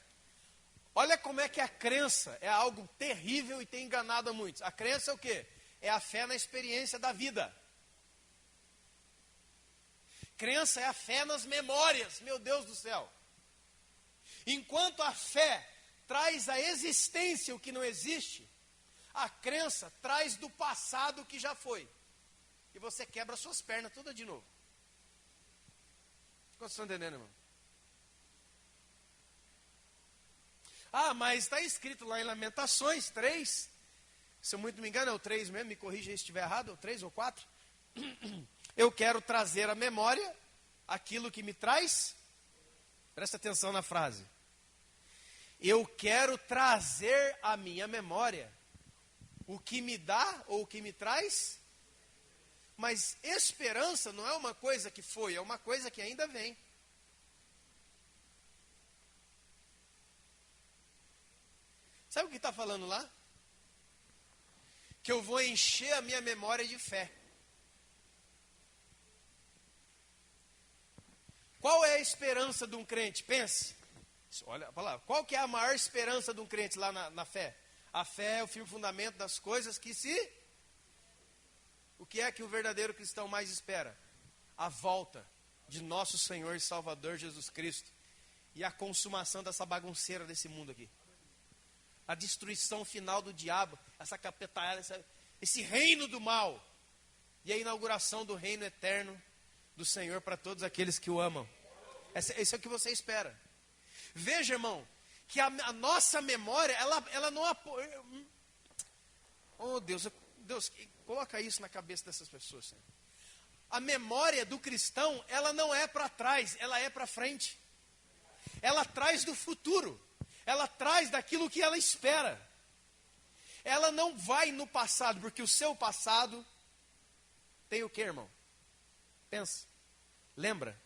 Olha como é que a crença é algo terrível e tem enganado a muitos. A crença é o quê? É a fé na experiência da vida. Crença é a fé nas memórias, meu Deus do céu. Enquanto a fé traz à existência o que não existe, a crença traz do passado o que já foi. E você quebra suas pernas todas de novo. Vocês estão entendendo, irmão? Mas está escrito lá em Lamentações 3, se eu muito não me engano é o 3 mesmo, me corrija se estiver errado, é o 3 ou 4. Eu quero trazer à memória aquilo que me traz, presta atenção na frase. Eu quero trazer à minha memória o que me dá ou o que me traz, mas esperança não é uma coisa que foi, é uma coisa que ainda vem. Sabe o que está falando lá? Que eu vou encher a minha memória de fé. Qual é a esperança de um crente? Pense. Olha a palavra. Qual que é a maior esperança de um crente lá na fé? A fé é o firme fundamento das coisas que se... O que é que o verdadeiro cristão mais espera? A volta de nosso Senhor e Salvador Jesus Cristo e a consumação dessa bagunceira desse mundo aqui. A destruição final do diabo, essa capetada, esse reino do mal e a inauguração do reino eterno do Senhor para todos aqueles que o amam. Esse é o que você espera. Veja, irmão, que a nossa memória, ela não apoia. Oh, Deus, coloca isso na cabeça dessas pessoas, Senhor. A memória do cristão, ela não é para trás, ela é para frente. Ela traz do futuro. Ela traz daquilo que ela espera. Ela não vai no passado, porque o seu passado tem o que, irmão? Pensa. Lembra?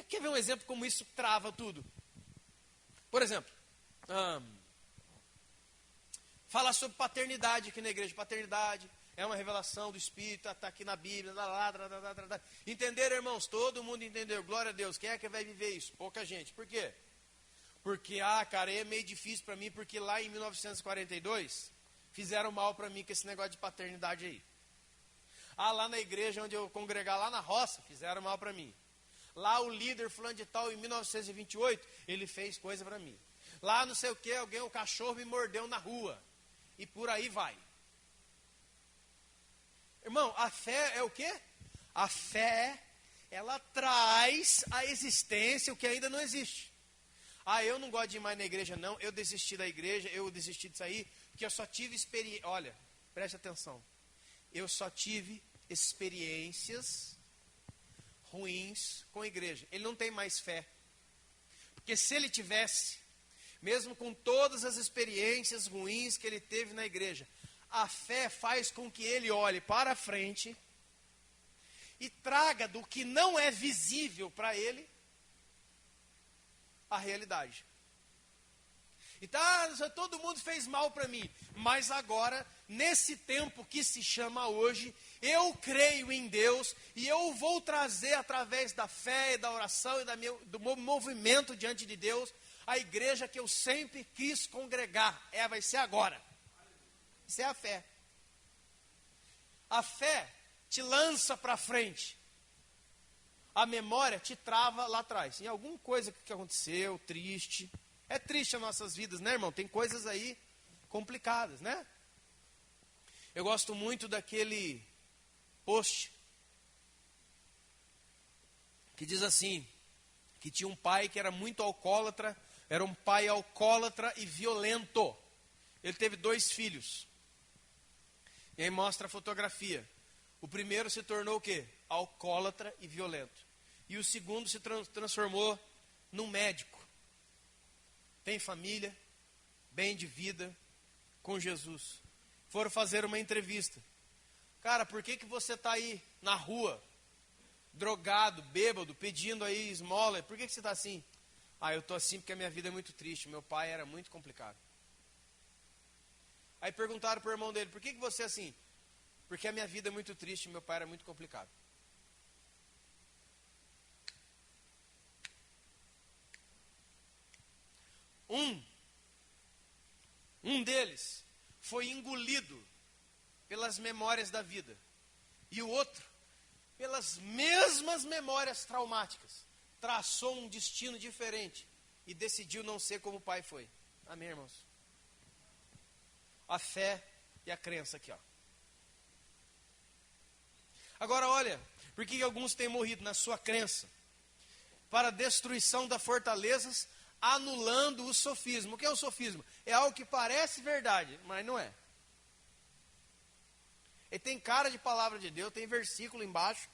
Quer ver um exemplo como isso trava tudo? Por exemplo, fala sobre paternidade aqui na igreja. Paternidade é uma revelação do Espírito, está aqui na Bíblia. Entenderam, irmãos? Todo mundo entendeu. Glória a Deus. Quem é que vai viver isso? Pouca gente. Por quê? Porque, cara, é meio difícil para mim, porque lá em 1942, fizeram mal para mim com esse negócio de paternidade aí. Lá na igreja onde eu congregar, lá na roça, fizeram mal para mim. Lá o líder fulano de tal, em 1928, ele fez coisa para mim. Lá não sei o que, o cachorro me mordeu na rua. E por aí vai. Irmão, a fé é o quê? A fé, ela traz à existência o que ainda não existe. Eu não gosto de ir mais na igreja não, eu desisti da igreja, eu desisti disso aí, porque eu só tive experiência. Olha, preste atenção. Eu só tive experiências ruins com a igreja. Ele não tem mais fé. Porque se ele tivesse, mesmo com todas as experiências ruins que ele teve na igreja, a fé faz com que ele olhe para frente e traga do que não é visível para ele a realidade. Então, todo mundo fez mal para mim, mas agora, nesse tempo que se chama hoje, eu creio em Deus e eu vou trazer através da fé e da oração e do meu movimento diante de Deus, a igreja que eu sempre quis congregar. Vai ser agora. Isso é a fé. A fé te lança para frente. A memória te trava lá atrás. Em alguma coisa que aconteceu, triste. É triste as nossas vidas, né, irmão? Tem coisas aí complicadas, né? Eu gosto muito daquele post que diz assim, que tinha um pai que era muito alcoólatra, era um pai alcoólatra e violento. Ele teve 2 filhos. E aí mostra a fotografia. O primeiro se tornou o quê? Alcoólatra e violento. E o segundo se transformou num médico. Tem família, bem de vida, com Jesus. Foram fazer uma entrevista. Cara, por que você está aí na rua, drogado, bêbado, pedindo aí esmola? Por que você está assim? Eu estou assim porque a minha vida é muito triste. Meu pai era muito complicado. Aí perguntaram para o irmão dele, por que você é assim? Porque a minha vida é muito triste, meu pai era muito complicado. Um deles foi engolido pelas memórias da vida. E o outro, pelas mesmas memórias traumáticas, traçou um destino diferente e decidiu não ser como o pai foi. Amém, irmãos? A fé e a crença aqui, ó. Agora olha, por que alguns têm morrido na sua crença? Para a destruição das fortalezas, anulando o sofisma. O que é o sofisma? É algo que parece verdade, mas não é. Ele tem cara de palavra de Deus, tem versículo embaixo,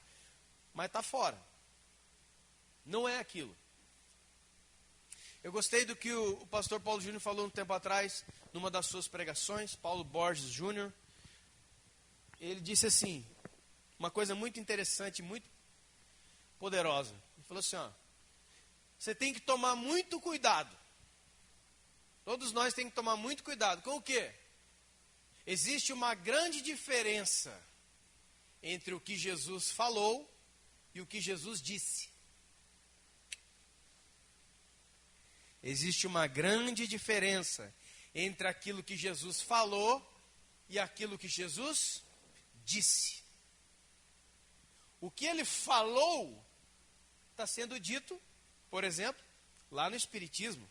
mas está fora. Não é aquilo. Eu gostei do que o pastor Paulo Júnior falou um tempo atrás, numa das suas pregações, Paulo Borges Júnior. Ele disse assim, uma coisa muito interessante, muito poderosa. Ele falou assim, você tem que tomar muito cuidado. Todos nós temos que tomar muito cuidado. Com o quê? Existe uma grande diferença entre o que Jesus falou e o que Jesus disse. Existe uma grande diferença entre aquilo que Jesus falou e aquilo que Jesus disse. O que ele falou está sendo dito, por exemplo, lá no Espiritismo.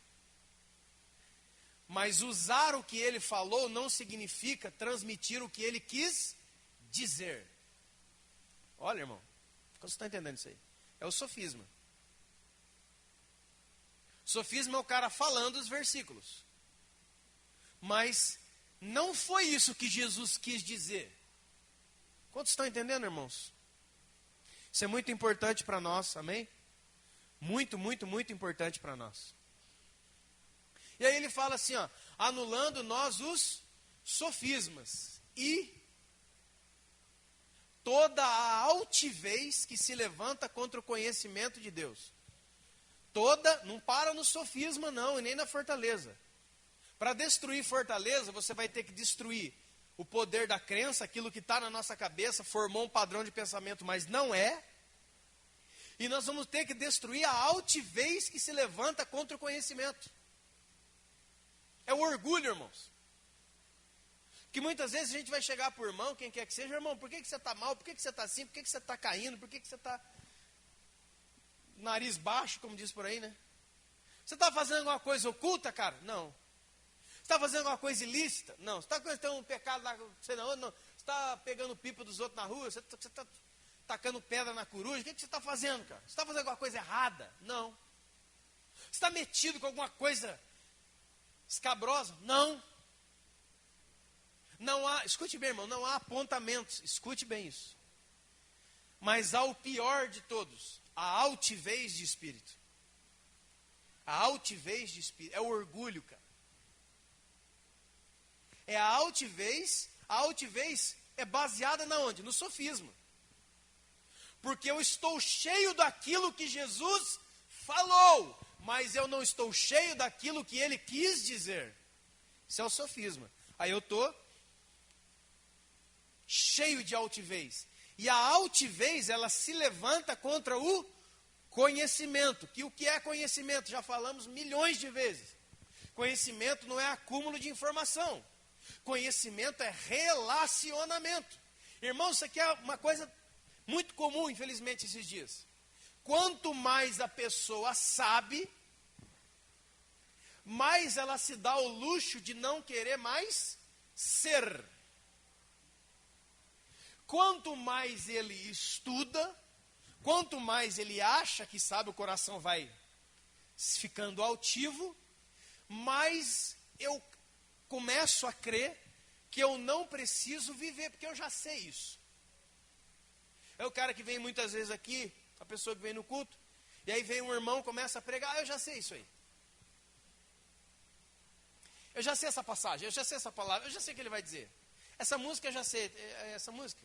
Mas usar o que ele falou não significa transmitir o que ele quis dizer. Olha, irmão, você está entendendo isso aí? É o sofisma. Sofisma é o cara falando os versículos. Mas não foi isso que Jesus quis dizer. Quantos estão entendendo, irmãos? Isso é muito importante para nós, amém? Muito, muito, muito importante para nós. E aí ele fala assim, ó, anulando nós os sofismas e toda a altivez que se levanta contra o conhecimento de Deus. Toda, não para no sofisma não, e nem na fortaleza. Para destruir fortaleza, você vai ter que destruir o poder da crença, aquilo que está na nossa cabeça, formou um padrão de pensamento, mas não é. E nós vamos ter que destruir a altivez que se levanta contra o conhecimento. É o orgulho, irmãos. Que muitas vezes a gente vai chegar para o irmão, quem quer que seja, irmão, por que você está mal? Por que você está assim? Por que você está caindo? Por que você está nariz baixo, como diz por aí, né? Você está fazendo alguma coisa oculta, cara? Não. Você está fazendo alguma coisa ilícita? Não. Você está cometendo um pecado lá, você não. Você está pegando pipa dos outros na rua? Você está tacando pedra na coruja? O que você está fazendo, cara? Você está fazendo alguma coisa errada? Não. Você está metido com alguma coisa escabrosa? Não. Não há, escute bem, irmão, não há apontamentos, escute bem isso. Mas há o pior de todos, a altivez de espírito. A altivez de espírito, é o orgulho, cara. É a altivez é baseada na onde? No sofisma. Porque eu estou cheio daquilo que Jesus falou, mas eu não estou cheio daquilo que ele quis dizer. Isso é o sofisma. Aí eu estou cheio de altivez. E a altivez, ela se levanta contra o conhecimento. Que o que é conhecimento? Já falamos milhões de vezes. Conhecimento não é acúmulo de informação. Conhecimento é relacionamento. Irmão, isso aqui é uma coisa muito comum, infelizmente, esses dias. Quanto mais a pessoa sabe, mais ela se dá o luxo de não querer mais ser. Quanto mais ele estuda, quanto mais ele acha que sabe, o coração vai ficando altivo, mais eu começo a crer que eu não preciso viver, porque eu já sei isso. É o cara que vem muitas vezes aqui, a pessoa que vem no culto, e aí vem um irmão, começa a pregar, eu já sei isso aí. Eu já sei essa passagem, eu já sei essa palavra, eu já sei o que ele vai dizer. Essa música eu já sei, essa música.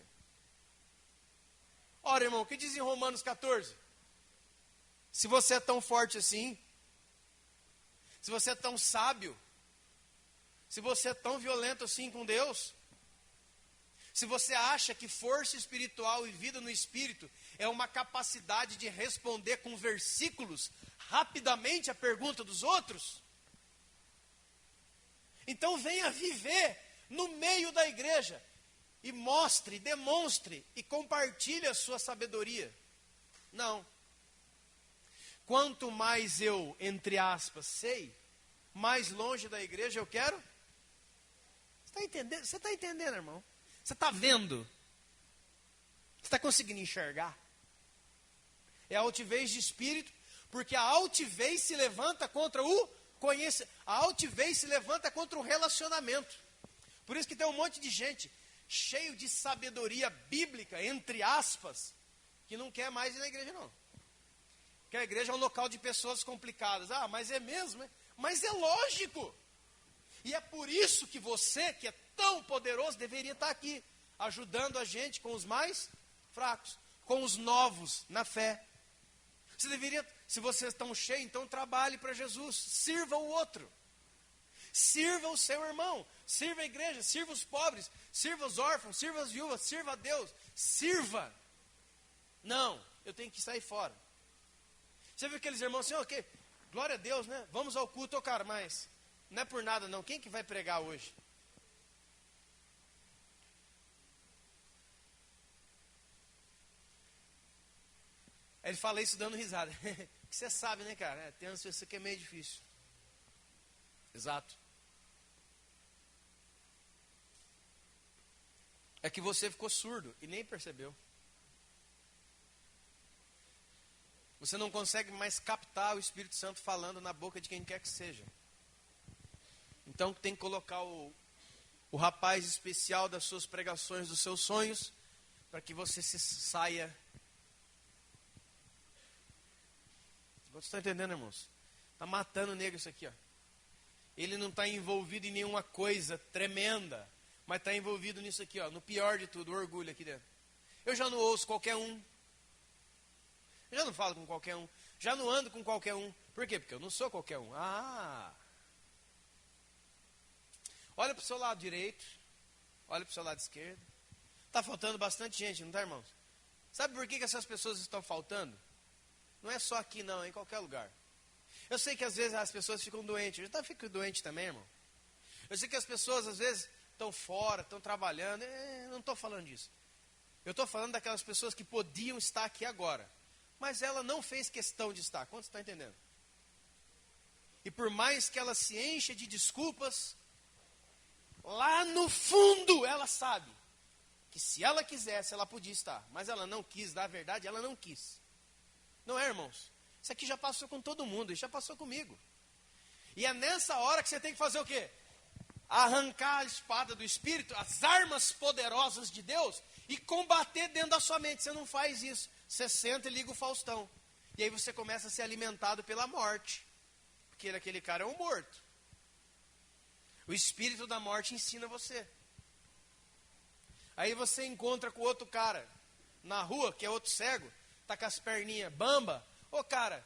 Ora, irmão, o que diz em Romanos 14? Se você é tão forte assim, se você é tão sábio, se você é tão violento assim com Deus, se você acha que força espiritual e vida no espírito é uma capacidade de responder com versículos rapidamente a pergunta dos outros, então venha viver no meio da igreja e mostre, demonstre e compartilhe a sua sabedoria. Não. Quanto mais eu, entre aspas, sei, mais longe da igreja eu quero. Você está entendendo? Você está entendendo, irmão? Você está vendo? Você está conseguindo enxergar? É a altivez de espírito, porque a altivez se levanta contra o conhecimento. A altivez se levanta contra o relacionamento. Por isso que tem um monte de gente cheio de sabedoria bíblica, entre aspas, que não quer mais ir na igreja, não. Porque a igreja é um local de pessoas complicadas. Ah, mas é mesmo? Mas é lógico. E é por isso que você, que é tão poderoso, deveria estar aqui, ajudando a gente com os mais fracos, com os novos na fé. Você deveria, se vocês estão cheios, então trabalhe para Jesus, sirva o outro. Sirva o seu irmão, sirva a igreja, sirva os pobres, sirva os órfãos, sirva as viúvas, sirva a Deus, sirva. Não, eu tenho que sair fora. Você viu aqueles irmãos assim, ok, Glória a Deus, né? Vamos ao culto, cara, mas não é por nada não. Quem que vai pregar hoje? Ele fala isso dando risada. Que você sabe, né, cara? Tem umas pessoas que é meio difícil. Exato. É que você ficou surdo e nem percebeu. Você não consegue mais captar o Espírito Santo falando na boca de quem quer que seja. Então tem que colocar o rapaz especial das suas pregações, dos seus sonhos, para que você se saia. Vocês estão entendendo, irmãos? Está matando o negro isso aqui, ó. Ele não está envolvido em nenhuma coisa tremenda, mas está envolvido nisso aqui, ó, no pior de tudo, o orgulho aqui dentro. Eu já não ouço qualquer um. Eu já não falo com qualquer um. Já não ando com qualquer um. Por quê? Porque eu não sou qualquer um. Olha para o seu lado direito. Olha para o seu lado esquerdo. Está faltando bastante gente, não está, irmãos? Sabe por que essas pessoas estão faltando? Não é só aqui não, é em qualquer lugar. Eu sei que às vezes as pessoas ficam doentes. Eu já fico doente também, irmão. Eu sei que as pessoas às vezes estão fora, estão trabalhando. Eu não estou falando disso. Eu estou falando daquelas pessoas que podiam estar aqui agora. Mas ela não fez questão de estar. Quantos estão entendendo? E por mais que ela se encha de desculpas, lá no fundo ela sabe que se ela quisesse, ela podia estar. Mas ela não quis, na verdade, ela não quis. Não é, irmãos? Isso aqui já passou com todo mundo, isso já passou comigo. E é nessa hora que você tem que fazer o quê? Arrancar a espada do Espírito, as armas poderosas de Deus, e combater dentro da sua mente. Você não faz isso. Você senta e liga o Faustão. E aí você começa a ser alimentado pela morte. Porque aquele cara é um morto. O espírito da morte ensina você. Aí você encontra com outro cara na rua, que é outro cego, tá com as perninhas bamba. Ô cara,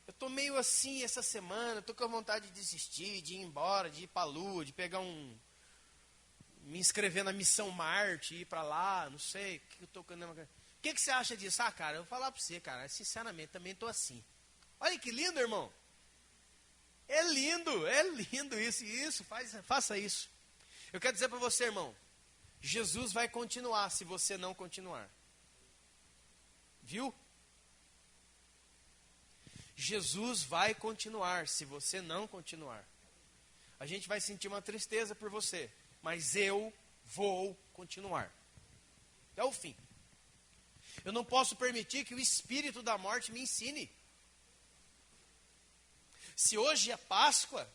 eu tô meio assim essa semana, tô com vontade de desistir, de ir embora, de ir pra lua, de pegar me inscrever na Missão Marte, ir pra lá, não sei, o que você acha disso? Ah, cara, eu vou falar pra você, cara, sinceramente, também tô assim. Olha que lindo, irmão. É lindo isso, faça isso. Eu quero dizer para você, irmão, Jesus vai continuar se você não continuar. Viu? Jesus vai continuar se você não continuar. A gente vai sentir uma tristeza por você, mas eu vou continuar. Até o fim. Eu não posso permitir que o espírito da morte me ensine. Se hoje é Páscoa,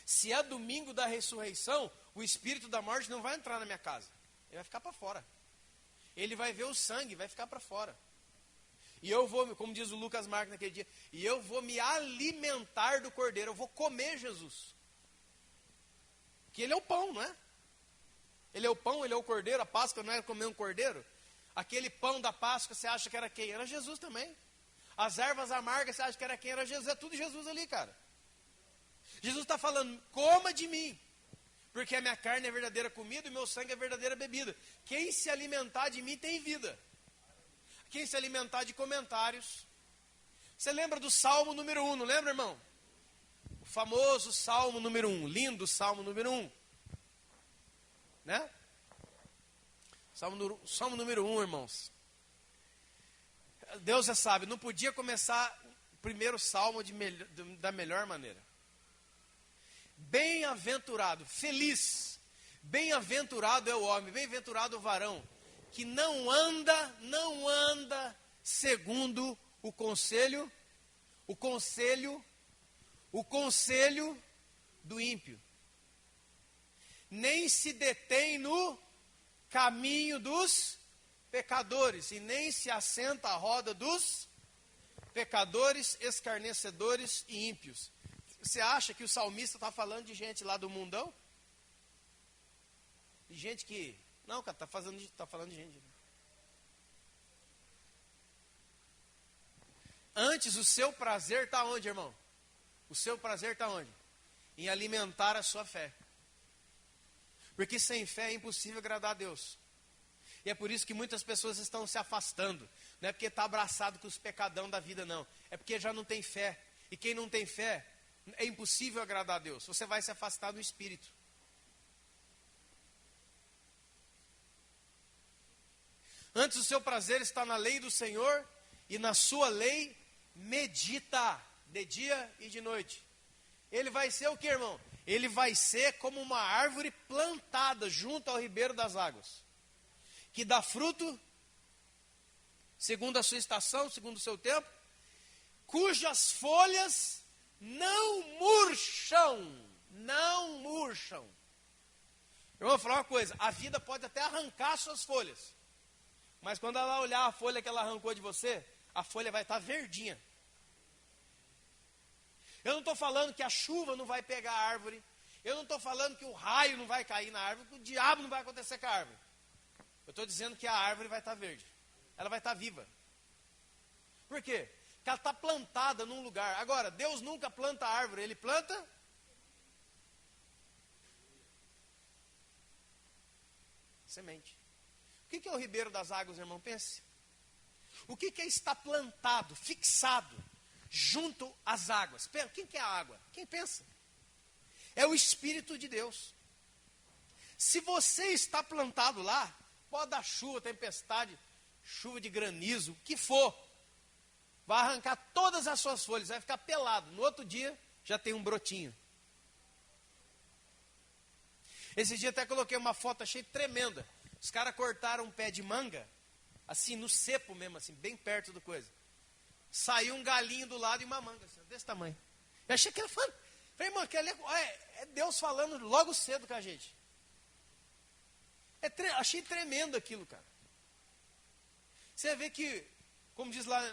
se é domingo da ressurreição, o espírito da morte não vai entrar na minha casa. Ele vai ficar para fora. Ele vai ver o sangue, vai ficar para fora. E eu vou, como diz o Lucas Marques naquele dia, e eu vou me alimentar do cordeiro, eu vou comer Jesus. Que ele é o pão, não é? Ele é o pão, ele é o cordeiro, a Páscoa não é comer um cordeiro? Aquele pão da Páscoa, você acha que era quem? Era Jesus também. As ervas amargas, você acha que era quem? Era Jesus. É tudo Jesus ali, cara. Jesus está falando, coma de mim, porque a minha carne é verdadeira comida e o meu sangue é verdadeira bebida. Quem se alimentar de mim tem vida. Quem se alimentar de comentários. Você lembra do Salmo número 1, não lembra, irmão? O famoso Salmo número 1, lindo Salmo número 1. Né? Salmo número 1, irmãos. Deus já sabe, não podia começar o primeiro salmo da melhor maneira. Bem-aventurado, feliz, bem-aventurado é o homem, bem-aventurado o varão, que não anda segundo o conselho do ímpio, nem se detém no caminho dos pecadores, e nem se assenta à roda dos pecadores, escarnecedores e ímpios. Você acha que o salmista está falando de gente lá do mundão? De gente que... Não, cara, está falando de gente. Antes, o seu prazer está onde, irmão? O seu prazer está onde? Em alimentar a sua fé. Porque sem fé é impossível agradar a Deus. E é por isso que muitas pessoas estão se afastando. Não é porque está abraçado com os pecadão da vida, não. É porque já não tem fé. E quem não tem fé, é impossível agradar a Deus. Você vai se afastar do Espírito. Antes o seu prazer está na lei do Senhor, e na sua lei medita, de dia e de noite. Ele vai ser o que, irmão? Ele vai ser como uma árvore plantada junto ao ribeiro das águas, que dá fruto, segundo a sua estação, segundo o seu tempo, cujas folhas não murcham, não murcham. Eu vou falar uma coisa, a vida pode até arrancar suas folhas, mas quando ela olhar a folha que ela arrancou de você, a folha vai estar verdinha. Eu não estou falando que a chuva não vai pegar a árvore, eu não estou falando que o raio não vai cair na árvore, que o diabo não vai acontecer com a árvore. Eu estou dizendo que a árvore vai estar verde, ela vai estar viva. Por quê? Porque ela está plantada num lugar. Agora, Deus nunca planta árvore, Ele planta semente. O que é o ribeiro das águas, irmão? Pense. O que é estar plantado, fixado, junto às águas? Quem que é a água? Quem pensa? É o Espírito de Deus. Se você está plantado lá, pode dar chuva, tempestade, chuva de granizo, o que for, vai arrancar todas as suas folhas, vai ficar pelado. No outro dia, já tem um brotinho. Esse dia até coloquei uma foto, achei tremenda. Os caras cortaram um pé de manga, assim, no cepo mesmo, assim, bem perto do coisa. Saiu um galinho do lado e uma manga, assim, desse tamanho. Eu achei que era fã. Falei, irmão, é Deus falando logo cedo com a gente. Achei tremendo aquilo, cara. Você vê que, como diz lá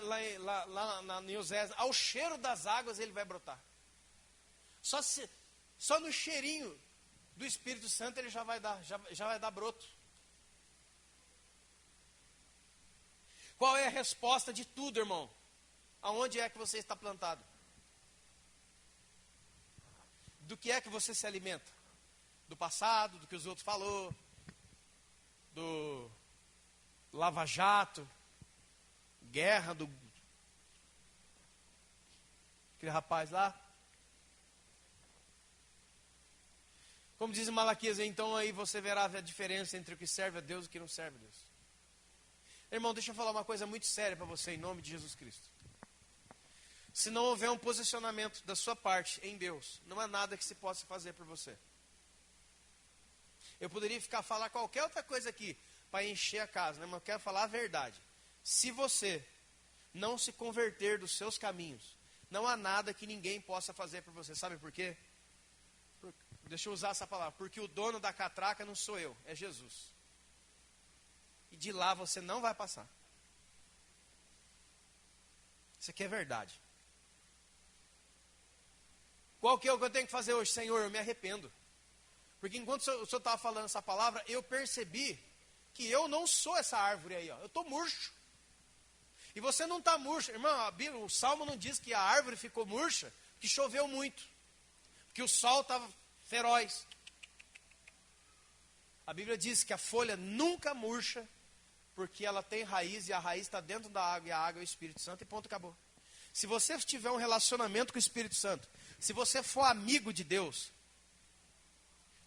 em Oséias, ao cheiro das águas ele vai brotar. Só no cheirinho do Espírito Santo ele já vai dar broto. Qual é a resposta de tudo, irmão? Aonde é que você está plantado? Do que é que você se alimenta? Do passado, do que os outros falou, do Lava Jato, guerra do aquele rapaz lá. Como diz em Malaquias, então aí você verá a diferença entre o que serve a Deus e o que não serve a Deus. Irmão, deixa eu falar uma coisa muito séria para você, em nome de Jesus Cristo. Se não houver um posicionamento da sua parte em Deus, não há nada que se possa fazer por você. Eu poderia falar qualquer outra coisa aqui, para encher a casa, né? Mas eu quero falar a verdade. Se você não se converter dos seus caminhos, não há nada que ninguém possa fazer por você. Sabe por quê? Deixa eu usar essa palavra. Porque o dono da catraca não sou eu, é Jesus. E de lá você não vai passar. Isso aqui é verdade. Qual que é o que eu tenho que fazer hoje? Senhor, eu me arrependo. Porque enquanto o senhor estava falando essa palavra, eu percebi que eu não sou essa árvore aí, ó. Eu estou murcho. E você não está murcho. Irmão, o Salmo não diz que a árvore ficou murcha, que choveu muito. Que o sol estava feroz. A Bíblia diz que a folha nunca murcha, porque ela tem raiz, e a raiz está dentro da água, e a água é o Espírito Santo, e ponto, acabou. Se você tiver um relacionamento com o Espírito Santo, se você for amigo de Deus,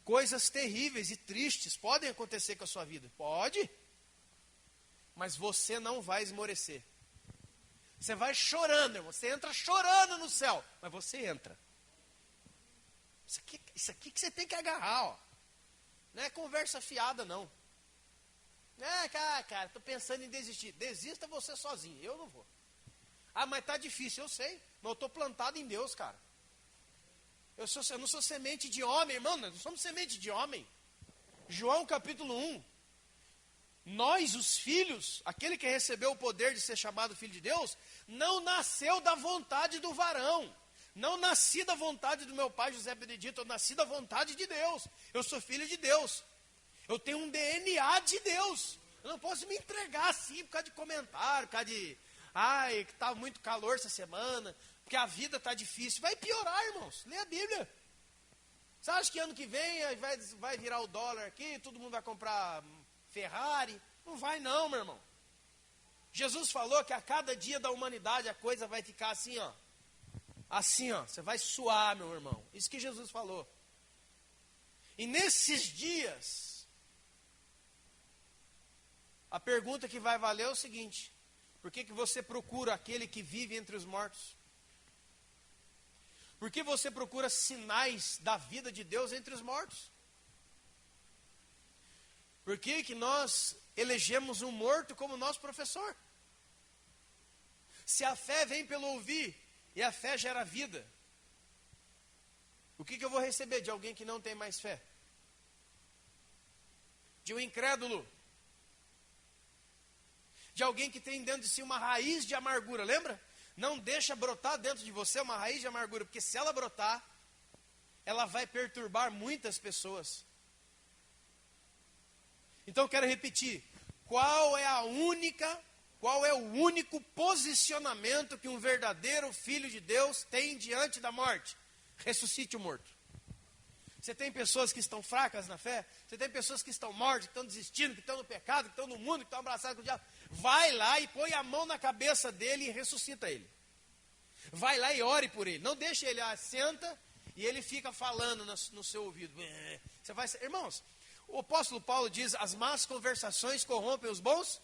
coisas terríveis e tristes podem acontecer com a sua vida. Pode. Mas você não vai esmorecer. Você vai chorando, irmão. Você entra chorando no céu. Mas você entra. Isso aqui que você tem que agarrar, ó. Não é conversa fiada, não. Cara, estou pensando em desistir. Desista você sozinho. Eu não vou. Ah, mas tá difícil, eu sei. Mas eu estou plantado em Deus, cara. Eu não sou semente de homem, irmão. Nós não somos semente de homem. João capítulo 1. Nós, os filhos, aquele que recebeu o poder de ser chamado filho de Deus, não nasceu da vontade do varão. Não nasci da vontade do meu pai José Benedito, eu nasci da vontade de Deus. Eu sou filho de Deus. Eu tenho um DNA de Deus. Eu não posso me entregar assim por causa de comentário, por causa de... Ai, que está muito calor essa semana, porque a vida está difícil. Vai piorar, irmãos. Lê a Bíblia. Você acha que ano que vem vai virar o dólar aqui, todo mundo vai comprar Ferrari? Não vai não, meu irmão. Jesus falou que a cada dia da humanidade a coisa vai ficar assim, ó. Assim, ó. Você vai suar, meu irmão. Isso que Jesus falou. E nesses dias, a pergunta que vai valer é o seguinte: por que você procura aquele que vive entre os mortos? Por que você procura sinais da vida de Deus entre os mortos? Por que nós elegemos um morto como nosso professor? Se a fé vem pelo ouvir, e a fé gera vida, o que eu vou receber de alguém que não tem mais fé? De um incrédulo? De alguém que tem dentro de si uma raiz de amargura, lembra? Não deixa brotar dentro de você uma raiz de amargura, porque se ela brotar, ela vai perturbar muitas pessoas. Então eu quero repetir, qual é o único posicionamento que um verdadeiro filho de Deus tem diante da morte? Ressuscite o morto. Você tem pessoas que estão fracas na fé, você tem pessoas que estão mortas, que estão desistindo, que estão no pecado, que estão no mundo, que estão abraçados com o diabo. Vai lá e põe a mão na cabeça dele e ressuscita ele. Vai lá e ore por ele. Não deixe ele, senta e ele fica falando no seu ouvido. Você vai, irmãos, o apóstolo Paulo diz, as más conversações corrompem os bons.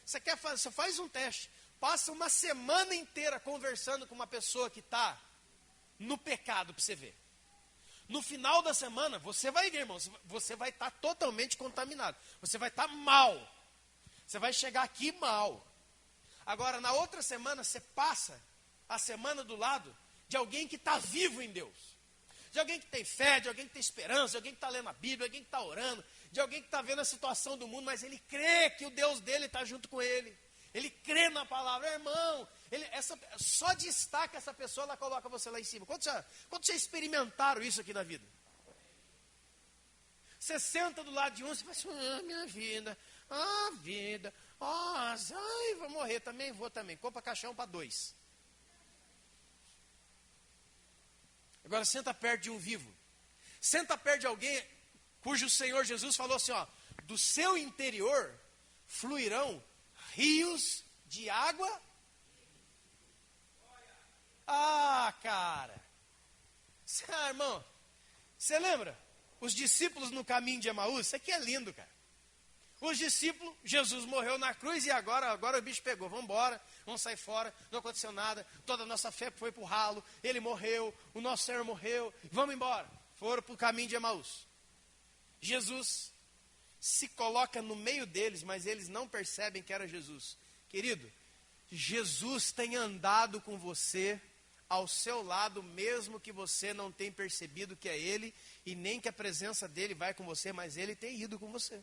Você faz um teste, passa uma semana inteira conversando com uma pessoa que está no pecado para você ver. No final da semana, você vai ver, irmão, você vai estar totalmente contaminado. Você vai estar mal. Você vai chegar aqui mal. Agora, na outra semana, você passa a semana do lado de alguém que está vivo em Deus. De alguém que tem fé, de alguém que tem esperança, de alguém que está lendo a Bíblia, de alguém que está orando, de alguém que está vendo a situação do mundo, mas ele crê que o Deus dele está junto com ele. Ele crê na palavra, irmão. Só destaca essa pessoa, ela coloca você lá em cima. Quantos já experimentaram isso aqui na vida? Você senta do lado de um, você fala assim, minha vida, vou morrer também, vou também. Compra caixão para 2. Agora senta perto de um vivo. Senta perto de alguém cujo Senhor Jesus falou assim, ó, do seu interior fluirão rios de água. Cara. Irmão, você lembra? Os discípulos no caminho de Emaús, isso aqui é lindo, cara. Os discípulos, Jesus morreu na cruz e agora o bicho pegou. Vamos embora, vamos sair fora, não aconteceu nada. Toda a nossa fé foi para o ralo, ele morreu, o nosso Senhor morreu, vamos embora. Foram para o caminho de Emaús. Jesus se coloca no meio deles, mas eles não percebem que era Jesus. Querido, Jesus tem andado com você ao seu lado, mesmo que você não tenha percebido que é Ele, e nem que a presença dEle vai com você, mas Ele tem ido com você.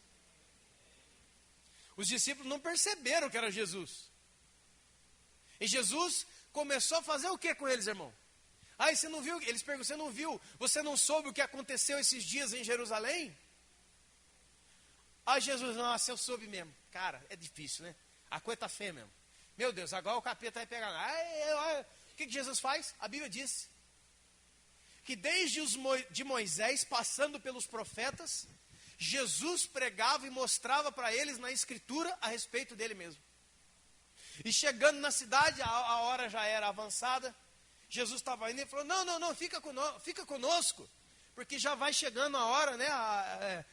Os discípulos não perceberam que era Jesus. E Jesus começou a fazer o que com eles, irmão? Você não viu? Eles perguntam, você não viu? Você não soube o que aconteceu esses dias em Jerusalém? Jesus, nossa, eu soube mesmo. Cara, é difícil, né? A coisa está feia mesmo. Meu Deus, agora o capeta vai pegar. O que Jesus faz? A Bíblia diz que desde de Moisés, passando pelos profetas, Jesus pregava e mostrava para eles na Escritura a respeito dele mesmo. E chegando na cidade, a hora já era avançada, Jesus estava indo e falou, não, fica conosco, porque já vai chegando a hora, né?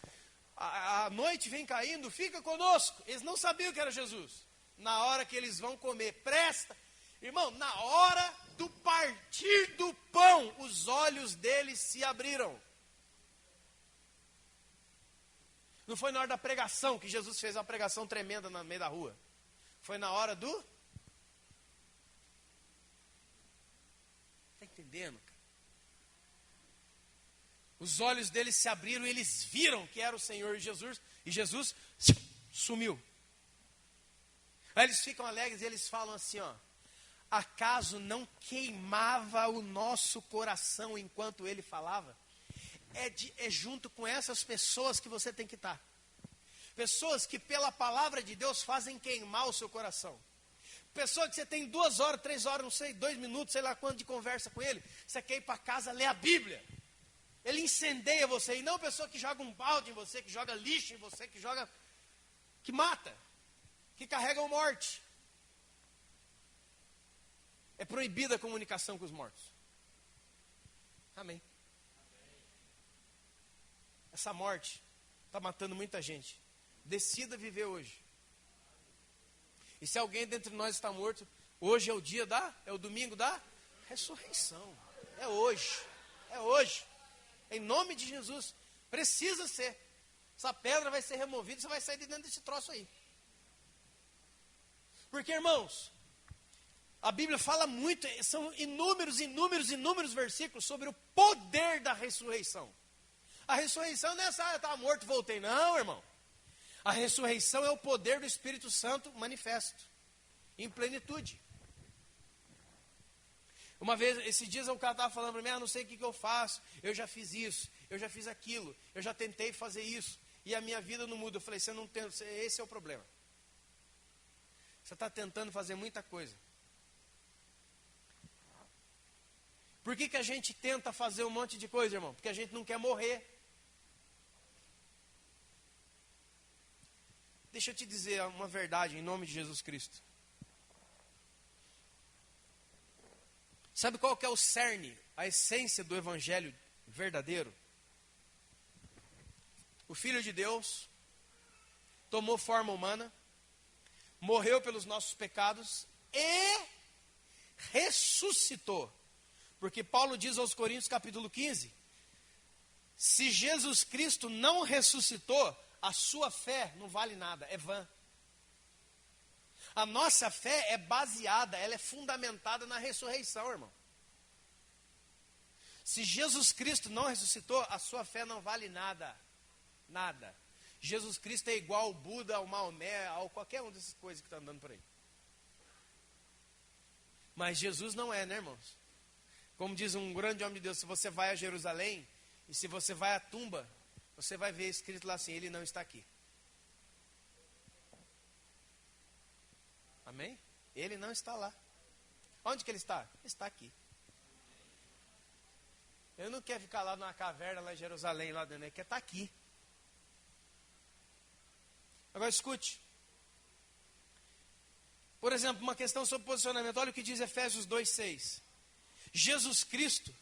A noite vem caindo, fica conosco. Eles não sabiam que era Jesus. Na hora que eles vão comer, presta. Irmão, na hora do partir do pão, os olhos deles se abriram. Não foi na hora da pregação que Jesus fez uma pregação tremenda no meio da rua. Foi na hora do... Está entendendo, cara? Os olhos deles se abriram e eles viram que era o Senhor Jesus. E Jesus sumiu. Aí eles ficam alegres e eles falam assim, ó. Acaso não queimava o nosso coração enquanto ele falava? É junto com essas pessoas que você tem que estar. Pessoas que pela palavra de Deus fazem queimar o seu coração. Pessoa que você tem 2 horas, 3 horas, não sei, 2 minutos, sei lá quanto de conversa com ele. Você quer ir para casa ler a Bíblia. Ele incendeia você. E não pessoa que joga um balde em você, que joga lixo em você, que joga... que mata, que carregam morte. É proibida a comunicação com os mortos. Amém. Essa morte está matando muita gente. Decida viver hoje. E se alguém dentre nós está morto, hoje é o dia é o domingo da ressurreição. É hoje. É hoje. Em nome de Jesus. Precisa ser. Essa pedra vai ser removida, você vai sair de dentro desse troço aí. Porque, irmãos, a Bíblia fala muito, são inúmeros versículos sobre o poder da ressurreição. A ressurreição não é só, eu estava morto, voltei. Não, irmão. A ressurreição é o poder do Espírito Santo manifesto, em plenitude. Uma vez, esses dias um cara estava falando para mim, não sei o que eu faço, eu já fiz isso, eu já fiz aquilo, eu já tentei fazer isso, e a minha vida não muda. Eu falei, você não tem, esse é o problema. Você está tentando fazer muita coisa. Por que a gente tenta fazer um monte de coisa, irmão? Porque a gente não quer morrer. Deixa eu te dizer uma verdade em nome de Jesus Cristo. Sabe qual que é o cerne, a essência do evangelho verdadeiro? O Filho de Deus tomou forma humana, morreu pelos nossos pecados e ressuscitou. Porque Paulo diz aos Coríntios capítulo 15, se Jesus Cristo não ressuscitou, a sua fé não vale nada, é vã. A nossa fé é baseada, ela é fundamentada na ressurreição, irmão. Se Jesus Cristo não ressuscitou, a sua fé não vale nada. Nada. Jesus Cristo é igual ao Buda, ao Maomé, ao qualquer uma dessas coisas que está andando por aí. Mas Jesus não é, né, irmãos? Como diz um grande homem de Deus, se você vai a Jerusalém, e se você vai à tumba, você vai ver escrito lá assim, ele não está aqui. Amém? Ele não está lá. Onde que ele está? Ele está aqui. Ele não quer ficar lá numa caverna, lá em Jerusalém, lá dentro, ele quer estar aqui. Agora escute. Por exemplo, uma questão sobre posicionamento. Olha o que diz Efésios 2,6. Jesus Cristo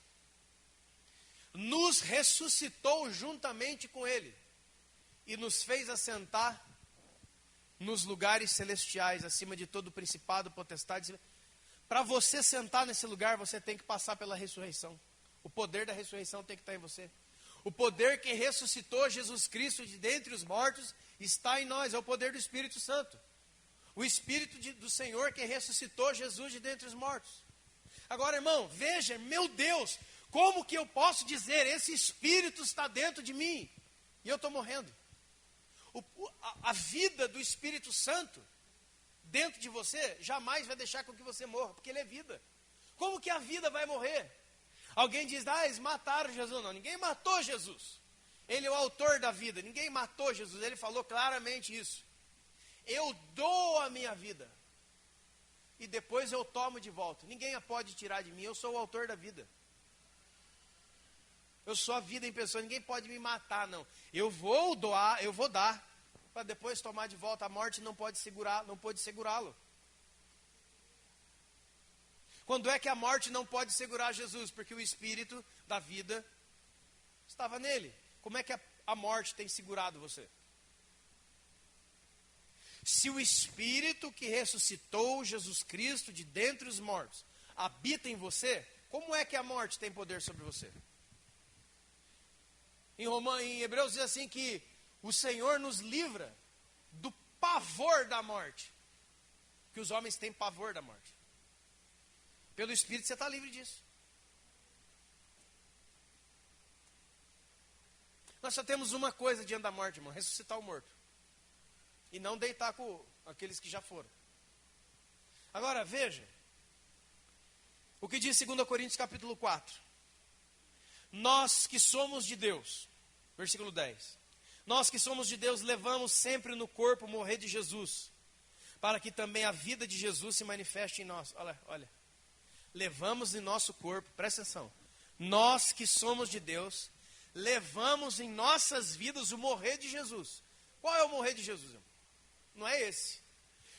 nos ressuscitou juntamente com Ele e nos fez assentar nos lugares celestiais, acima de todo principado, potestade. Para você sentar nesse lugar, você tem que passar pela ressurreição. O poder da ressurreição tem que estar em você. O poder que ressuscitou Jesus Cristo de dentre os mortos está em nós, é o poder do Espírito Santo. O Espírito do Senhor que ressuscitou Jesus de dentre os mortos. Agora, irmão, veja, meu Deus, como que eu posso dizer, esse Espírito está dentro de mim e eu estou morrendo? A vida do Espírito Santo dentro de você jamais vai deixar com que você morra, porque ele é vida. Como que a vida vai morrer? Alguém diz, eles mataram Jesus. Não, ninguém matou Jesus. Ele é o autor da vida, ninguém matou Jesus. Ele falou claramente isso. Eu dou a minha vida e depois eu tomo de volta. Ninguém a pode tirar de mim, eu sou o autor da vida. Eu sou a vida em pessoa, ninguém pode me matar, não. Eu vou doar, eu vou dar, para depois tomar de volta. A morte não pode segurar, não pode segurá-lo. Quando é que a morte não pode segurar Jesus? Porque o Espírito da vida estava nele. Como é que a morte tem segurado você? Se o Espírito que ressuscitou Jesus Cristo de dentre os mortos habita em você, como é que a morte tem poder sobre você? Em Hebreus diz assim que o Senhor nos livra do pavor da morte. Que os homens têm pavor da morte. Pelo Espírito você está livre disso. Nós só temos uma coisa diante da morte, irmão: ressuscitar o morto. E não deitar com aqueles que já foram. Agora veja o que diz 2 Coríntios capítulo 4. Nós que somos de Deus, versículo 10. Nós que somos de Deus levamos sempre no corpo o morrer de Jesus, para que também a vida de Jesus se manifeste em nós. Olha. Levamos em nosso corpo, presta atenção. Nós que somos de Deus, levamos em nossas vidas o morrer de Jesus. Qual é o morrer de Jesus, irmão? não é esse.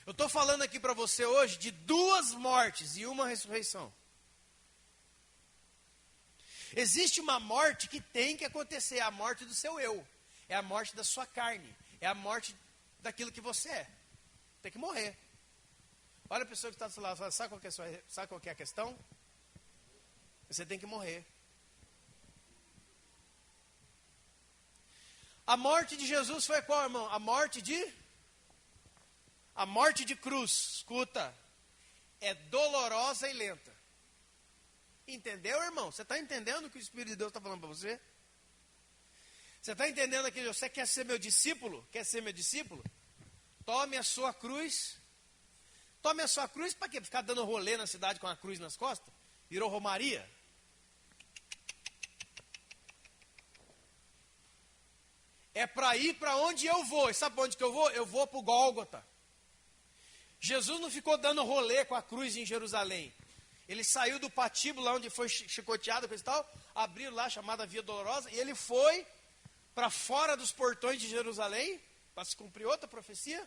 Eu estou falando aqui para você hoje de 2 mortes e uma ressurreição. Existe uma morte que tem que acontecer, é a morte do seu eu. É a morte da sua carne. É a morte daquilo que você é. Tem que morrer. Olha a pessoa que está do seu lado, sabe qual que é a questão? Você tem que morrer. A morte de Jesus foi qual, irmão? A morte de cruz, escuta, é dolorosa e lenta. Entendeu, irmão? Você está entendendo o que o Espírito de Deus está falando para você? Você está entendendo aqui? Você quer ser meu discípulo? Quer ser meu discípulo? Tome a sua cruz. Tome a sua cruz para quê? Ficar dando rolê na cidade com a cruz nas costas? Virou romaria? É para ir para onde eu vou. E sabe para onde que eu vou? Eu vou para o Gólgota. Jesus não ficou dando rolê com a cruz em Jerusalém. Ele saiu do patíbulo, lá onde foi chicoteado, coisa e tal, abriu lá a chamada Via Dolorosa, e ele foi para fora dos portões de Jerusalém, para se cumprir outra profecia,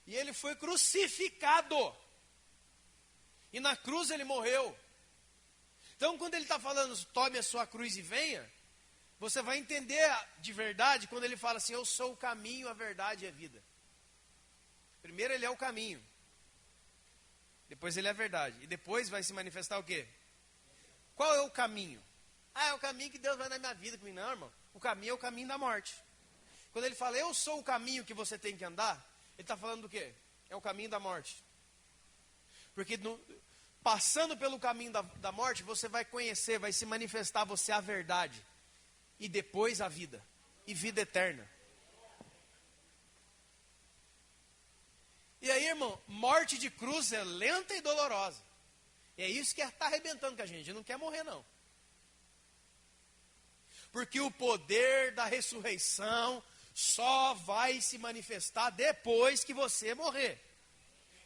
e ele foi crucificado. E na cruz ele morreu. Então, quando ele está falando, tome a sua cruz e venha, você vai entender de verdade quando ele fala assim, eu sou o caminho, a verdade e a vida. Primeiro ele é o caminho. Depois ele é a verdade. E depois vai se manifestar o quê? Qual é o caminho? Ah, é o caminho que Deus vai na minha vida comigo. Não, irmão. O caminho é o caminho da morte. Quando ele fala, eu sou o caminho que você tem que andar, ele está falando do quê? É o caminho da morte. Porque passando pelo caminho da morte, você vai conhecer, vai se manifestar você a verdade. E depois a vida. E vida eterna. E aí, irmão, morte de cruz é lenta e dolorosa. E é isso que está arrebentando com a gente não quer morrer, não. Porque o poder da ressurreição só vai se manifestar depois que você morrer.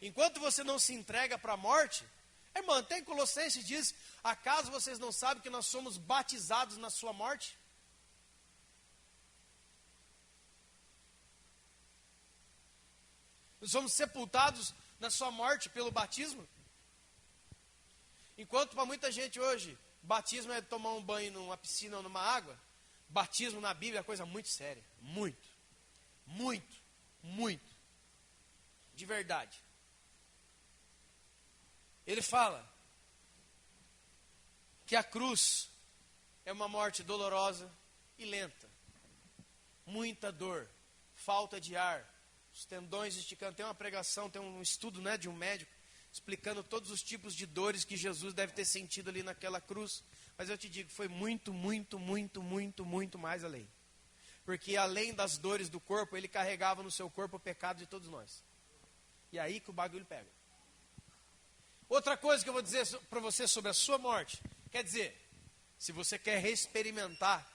Enquanto você não se entrega para a morte, irmão, até em Colossenses diz, acaso vocês não sabem que nós somos batizados na sua morte? Nós somos sepultados na sua morte pelo batismo. Enquanto para muita gente hoje, batismo é tomar um banho numa piscina ou numa água, batismo na Bíblia é coisa muito séria. Muito. Muito. Muito. De verdade. Ele fala que a cruz é uma morte dolorosa e lenta. Muita dor, falta de ar, os tendões esticando. Tem uma pregação, tem um estudo, né, de um médico explicando todos os tipos de dores que Jesus deve ter sentido ali naquela cruz. Mas eu te digo, foi muito, muito, muito, muito, muito mais além. Porque além das dores do corpo, ele carregava no seu corpo o pecado de todos nós. E aí que o bagulho pega. Outra coisa que eu vou dizer para você sobre a sua morte, quer dizer, se você quer experimentar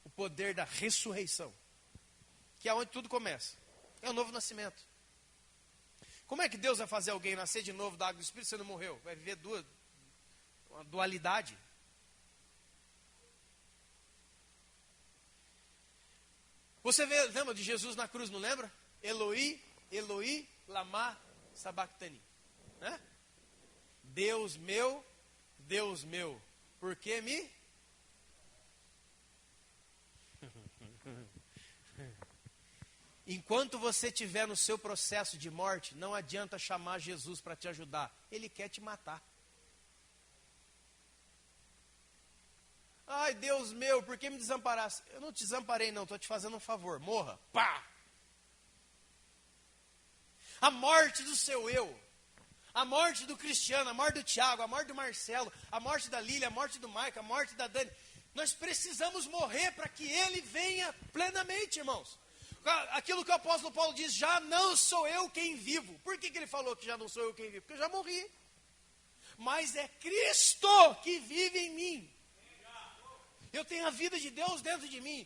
o poder da ressurreição, que é onde tudo começa, é o novo nascimento. Como é que Deus vai fazer alguém nascer de novo da água do Espírito se você não morreu? Vai viver uma dualidade. Você lembra de Jesus na cruz, não lembra? Eloi, Eloi, lama sabachthani. Né? Deus meu, por que me... Enquanto você estiver no seu processo de morte, não adianta chamar Jesus para te ajudar. Ele quer te matar. Ai, Deus meu, por que me desamparaste? Eu não te desamparei não, estou te fazendo um favor. Morra. Pá! A morte do seu eu. A morte do Cristiano, a morte do Tiago, a morte do Marcelo, a morte da Lília, a morte do Maica, a morte da Dani. Nós precisamos morrer para que ele venha plenamente, irmãos. Aquilo que o apóstolo Paulo diz, já não sou eu quem vivo. Por que ele falou que já não sou eu quem vivo? Porque eu já morri. Mas é Cristo que vive em mim. Eu tenho a vida de Deus dentro de mim.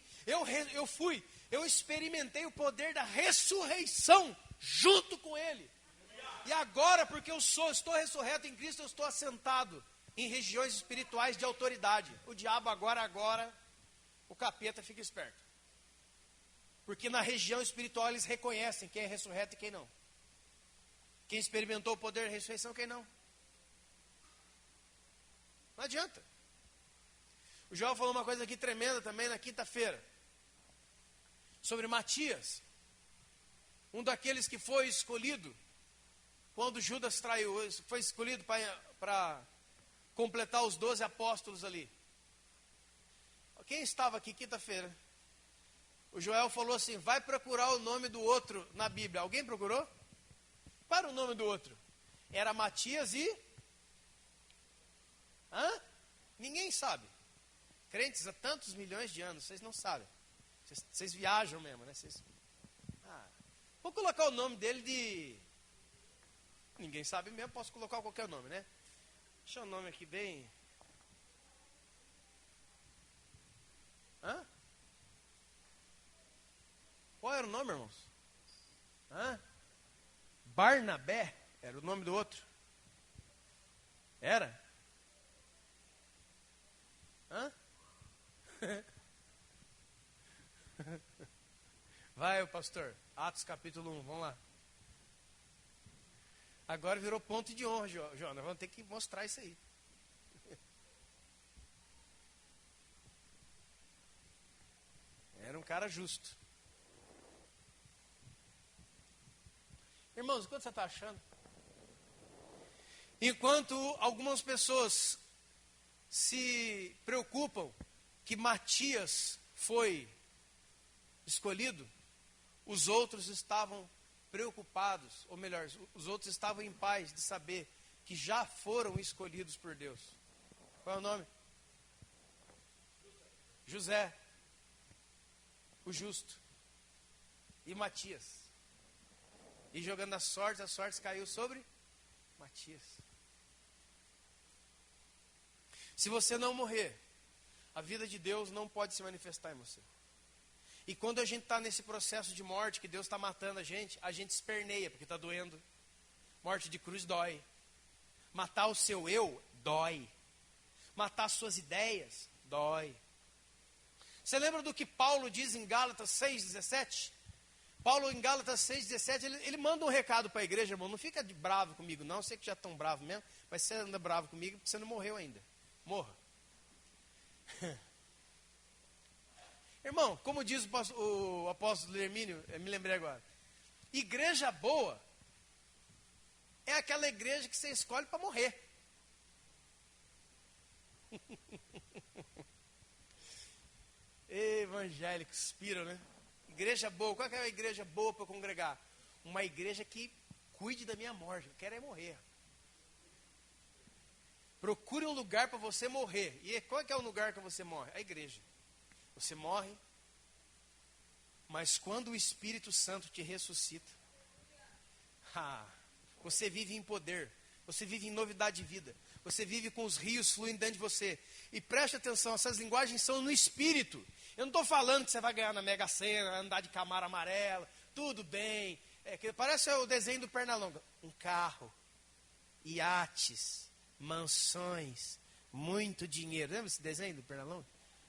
Eu experimentei o poder da ressurreição junto com Ele. E agora, porque estou ressurreto em Cristo, eu estou assentado em regiões espirituais de autoridade. O diabo agora, o capeta fica esperto. Porque na região espiritual eles reconhecem quem é ressurreto e quem não. Quem experimentou o poder da ressurreição e quem não. Não adianta. O João falou uma coisa aqui tremenda também na quinta-feira. Sobre Matias. Um daqueles que foi escolhido quando Judas traiu. Foi escolhido para completar os 12 apóstolos ali. Quem estava aqui quinta-feira? O Joel falou assim, vai procurar o nome do outro na Bíblia. Alguém procurou? Para o nome do outro. Era Matias e... Ninguém sabe. Crentes há tantos milhões de anos, vocês não sabem. Vocês viajam mesmo, né? Vou colocar o nome dele de... Ninguém sabe mesmo, posso colocar qualquer nome, né? Deixa o nome aqui bem... Qual era o nome, irmãos? Barnabé era o nome do outro. Era? Vai, pastor. Atos capítulo 1, vamos lá. Agora virou ponto de honra, João. Nós vamos ter que mostrar isso aí. Era um cara justo. Irmãos, o que você está achando? Enquanto algumas pessoas se preocupam que Matias foi escolhido, os outros estavam preocupados, ou melhor, os outros estavam em paz de saber que já foram escolhidos por Deus. Qual é o nome? José, o justo, e Matias. E jogando as sortes caiu sobre Matias. Se você não morrer, a vida de Deus não pode se manifestar em você. E quando a gente está nesse processo de morte, que Deus está matando a gente esperneia, porque está doendo. Morte de cruz dói. Matar o seu eu, dói. Matar suas ideias, dói. Você lembra do que Paulo diz em Gálatas 6,17? Paulo em Gálatas 6,17, ele manda um recado para a igreja, irmão. Não fica de bravo comigo, não. Eu sei que já estão bravo mesmo, mas você anda bravo comigo porque você não morreu ainda. Morra. Irmão, como diz o apóstolo Hermínio, eu me lembrei agora. Igreja boa é aquela igreja que você escolhe para morrer. Evangélicos piram, né? Igreja boa, qual que é a igreja boa para congregar? Uma igreja que cuide da minha morte, eu quero é morrer. Procure um lugar para você morrer. E qual que é o lugar que você morre? A igreja. Você morre, mas quando o Espírito Santo te ressuscita, você vive em poder, você vive em novidade de vida, você vive com os rios fluindo dentro de você. E preste atenção, essas linguagens são no Espírito. Eu não estou falando que você vai ganhar na Mega Sena, andar de Camaro amarela, tudo bem. Parece o desenho do Pernalonga. Um carro, iates, mansões, muito dinheiro. Lembra esse desenho do Pernalonga?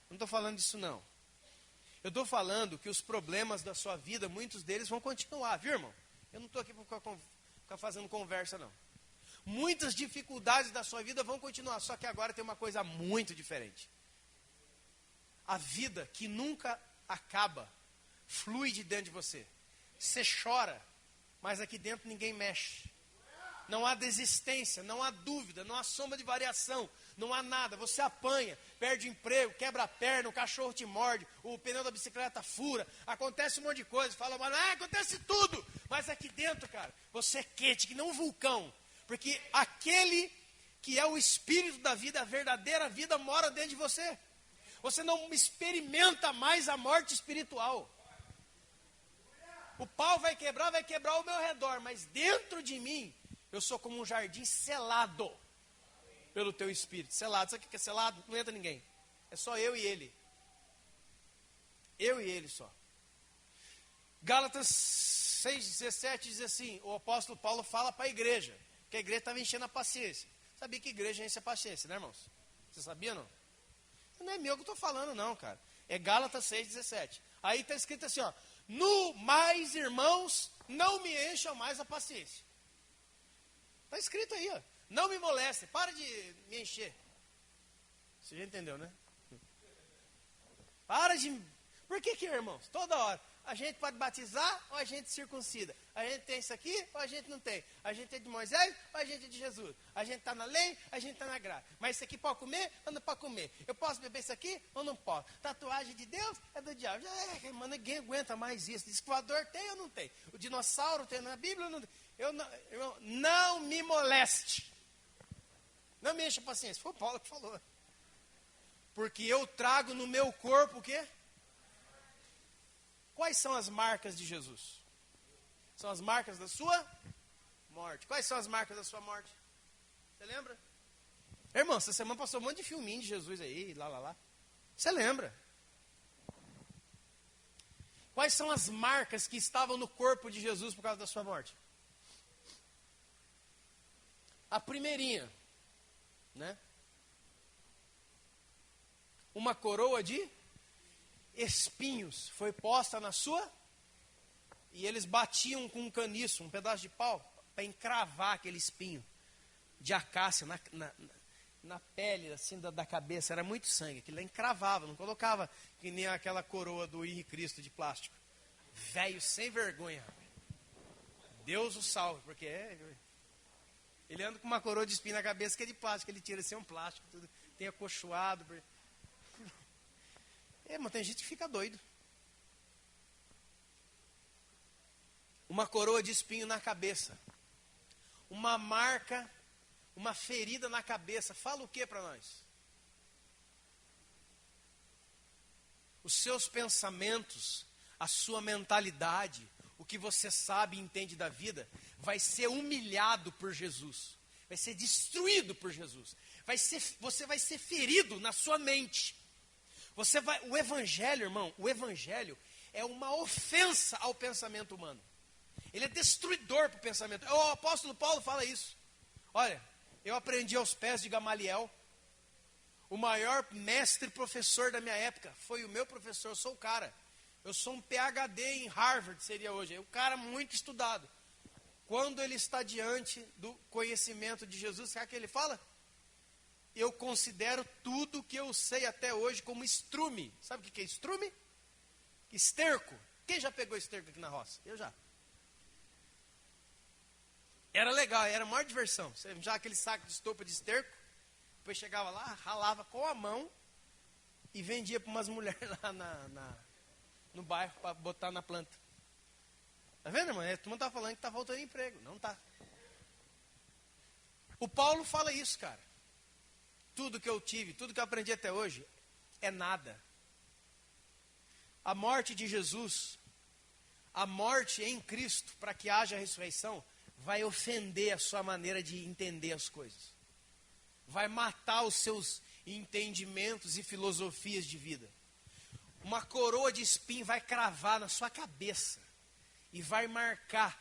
Não estou falando disso não. Eu estou falando que os problemas da sua vida, muitos deles vão continuar, viu, irmão? Eu não estou aqui para ficar fazendo conversa, não. Muitas dificuldades da sua vida vão continuar, só que agora tem uma coisa muito diferente. A vida que nunca acaba, flui de dentro de você. Você chora, mas aqui dentro ninguém mexe. Não há desistência, não há dúvida, não há sombra de variação, não há nada. Você apanha, perde o emprego, quebra a perna, o cachorro te morde, o pneu da bicicleta fura, acontece um monte de coisa. Fala, mas acontece tudo. Mas aqui dentro, cara, você é quente, que nem um vulcão. Porque aquele que é o espírito da vida, a verdadeira vida, mora dentro de você. Você não experimenta mais a morte espiritual. O pau vai quebrar ao meu redor, mas dentro de mim, eu sou como um jardim selado pelo teu espírito. Selado, sabe o que é selado? Não entra ninguém. É só eu e ele. Eu e ele só. Gálatas 6,17 diz assim, o apóstolo Paulo fala para a igreja, que a igreja estava enchendo a paciência. Sabia que a igreja enche a paciência, né, irmãos? Você sabia, não? Não é meu que eu estou falando, não, cara. É Gálatas 6,17. Aí está escrito assim, ó. No mais, irmãos, não me encham mais a paciência. Está escrito aí, ó. Não me molestem, para de me encher. Você já entendeu, né? Para de... Por que, irmãos? Toda hora. A gente pode batizar ou a gente circuncida. A gente tem isso aqui ou a gente não tem. A gente é de Moisés ou a gente é de Jesus. A gente está na lei, a gente está na graça. Mas isso aqui pode comer ou não pode comer? Eu posso beber isso aqui ou não posso? Tatuagem de Deus é do diabo. Mano, ninguém aguenta mais isso. Diz que o voador tem ou não tem? O dinossauro tem na Bíblia ou não tem? Eu não me moleste. Não me encha a paciência. Foi o Paulo que falou. Porque eu trago no meu corpo o quê? Quais são as marcas de Jesus? São as marcas da sua morte. Quais são as marcas da sua morte? Você lembra? Irmão, essa semana passou um monte de filminho de Jesus aí, lá. Você lembra? Quais são as marcas que estavam no corpo de Jesus por causa da sua morte? A primeirinha, né? Uma coroa de espinhos foi posta na sua, e eles batiam com um caniço, um pedaço de pau, para encravar aquele espinho de acácia na pele assim da cabeça. Era muito sangue, aquilo encravava, não colocava que nem aquela coroa do Henrique Cristo de plástico. Velho sem vergonha. Deus o salve, porque ele anda com uma coroa de espinho na cabeça que é de plástico, ele tira assim um plástico, tudo, tem acolchoado. Mas tem gente que fica doido. Uma coroa de espinho na cabeça. Uma marca, uma ferida na cabeça. Fala o que para nós? Os seus pensamentos, a sua mentalidade, o que você sabe e entende da vida, vai ser humilhado por Jesus. Vai ser destruído por Jesus. Você vai ser ferido na sua mente. O evangelho, irmão, o evangelho é uma ofensa ao pensamento humano. Ele é destruidor para o pensamento. O apóstolo Paulo fala isso. Olha, eu aprendi aos pés de Gamaliel. O maior mestre e professor da minha época foi o meu professor, eu sou o cara. Eu sou um PhD em Harvard, seria hoje. É um cara muito estudado. Quando ele está diante do conhecimento de Jesus, sabe o que ele fala? Eu considero tudo o que eu sei até hoje como estrume. Sabe o que é estrume? Esterco. Quem já pegou esterco aqui na roça? Eu já. Era legal, era a maior diversão. Você já aquele saco de estopa de esterco, depois chegava lá, ralava com a mão e vendia para umas mulheres lá no bairro para botar na planta. Tá vendo, irmão? Todo mundo está falando que está faltando emprego. Não está. O Paulo fala isso, cara. Tudo que eu tive, tudo que eu aprendi até hoje, é nada. A morte de Jesus, a morte em Cristo, para que haja ressurreição, vai ofender a sua maneira de entender as coisas. Vai matar os seus entendimentos e filosofias de vida. Uma coroa de espinho vai cravar na sua cabeça e vai marcar